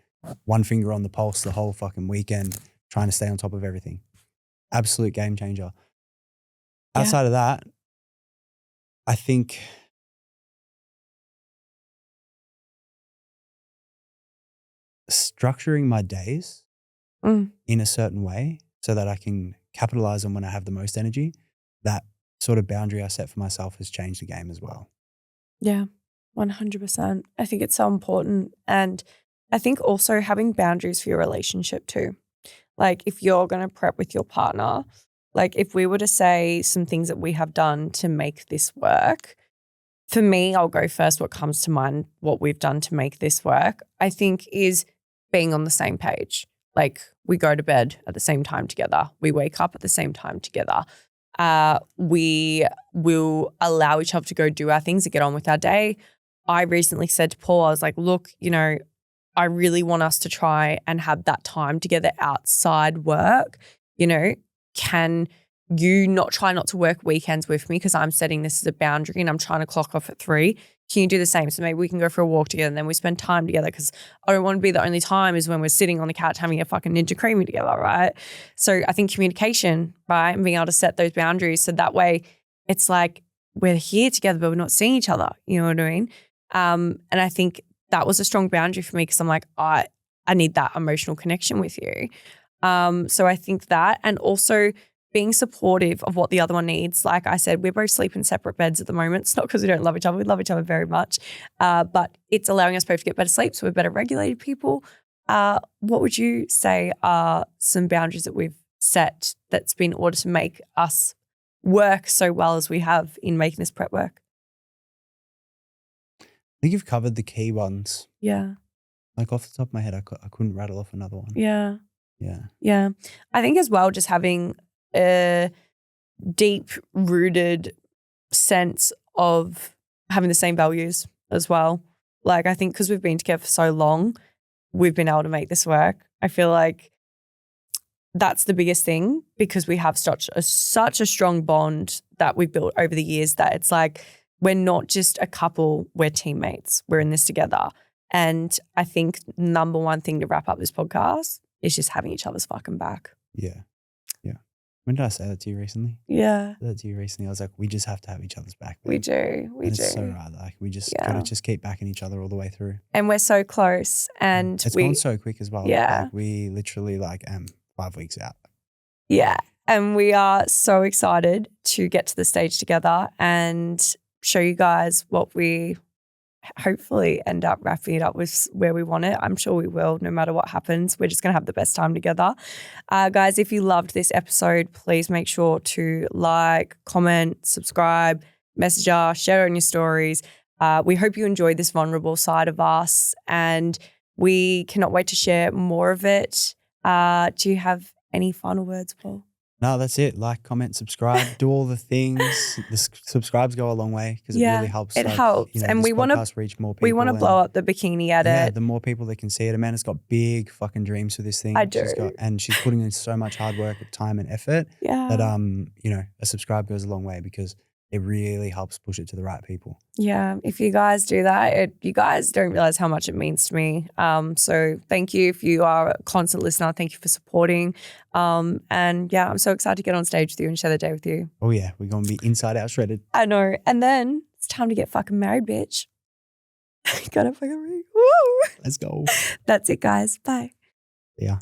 one finger on the pulse the whole fucking weekend trying to stay on top of everything. Absolute game changer. Yeah. Outside of that, I think structuring my days in a certain way so that I can capitalize on when I have the most energy, that sort of boundary I set for myself has changed the game as well. Yeah, 100%. I think it's so important. And I think also having boundaries for your relationship too. Like, if you're going to prep with your partner, like if we were to say some things that we have done to make this work, for me, I'll go first. What comes to mind, what we've done to make this work, I think is being on the same page. Like, we go to bed at the same time together. We wake up at the same time together. We will allow each other to go do our things and get on with our day. I recently said to Paul, I was like, look, I really want us to try and have that time together outside work. Can you try not to work weekends with me because I'm setting this as a boundary and I'm trying to clock off at 3. Can you do the same? So maybe we can go for a walk together and then we spend time together, because I don't want to be the only time is when we're sitting on the couch having a fucking Ninja Creamy together, right? So I think communication, right, and being able to set those boundaries so that way it's like we're here together but we're not seeing each other, you know what I mean? And I think that was a strong boundary for me because I'm like, I need that emotional connection with you. So I think that, and also being supportive of what the other one needs. Like I said, we're both sleeping in separate beds at the moment. It's not because we don't love each other. We love each other very much. But it's allowing us both to get better sleep, so we're better regulated people. What would you say are some boundaries that we've set that's been in order to make us work so well as we have in making this prep work? I think you've covered the key ones. Yeah. Like off the top of my head, I couldn't rattle off another one. Yeah. Yeah. Yeah. I think as well, just having a deep-rooted sense of having the same values as well. Like, I think because we've been together for so long, we've been able to make this work. I feel like that's the biggest thing, because we have such a strong bond that we've built over the years that it's like we're not just a couple, we're teammates. We're in this together. And I think number one thing to wrap up this podcast is just having each other's fucking back. Yeah. Yeah. When did I say that to you recently? Yeah, I said that to you recently. I was like, we just have to have each other's back. we babe. do. We And do. it's so right. Like we just Yeah. gotta just keep backing each other all the way through. And we're so close. And It's gone so quick as well. Yeah. Like we literally like 5 weeks out. Yeah. And we are so excited to get to the stage together and show you guys what we hopefully end up wrapping it up with where we want it. I'm sure we will, no matter what happens. We're just going to have the best time together. Guys, if you loved this episode, please make sure to like, comment, subscribe, message us, share it on your stories. We hope you enjoyed this vulnerable side of us and we cannot wait to share more of it. Do you have any final words, Paul? No, that's it. Like, comment, subscribe, do all the things. The subscribes go a long way because it really helps. It helps. You know, and this we want podcast to reach more people. We want to blow up the bikini edit. Yeah, the more people that can see it. Amanda's got big fucking dreams for this thing. I do. She's putting in so much hard work, time and effort. Yeah. That you know, a subscribe goes a long way because it really helps push it to the right people. Yeah, if you guys do that, you guys don't realize how much it means to me. So thank you. If you are a constant listener, thank you for supporting. And yeah, I'm so excited to get on stage with you and share the day with you. Oh yeah, we're going to be inside out shredded. I know. And then it's time to get fucking married, bitch. Gotta fucking ring. Woo! Let's go. That's it, guys. Bye. Yeah.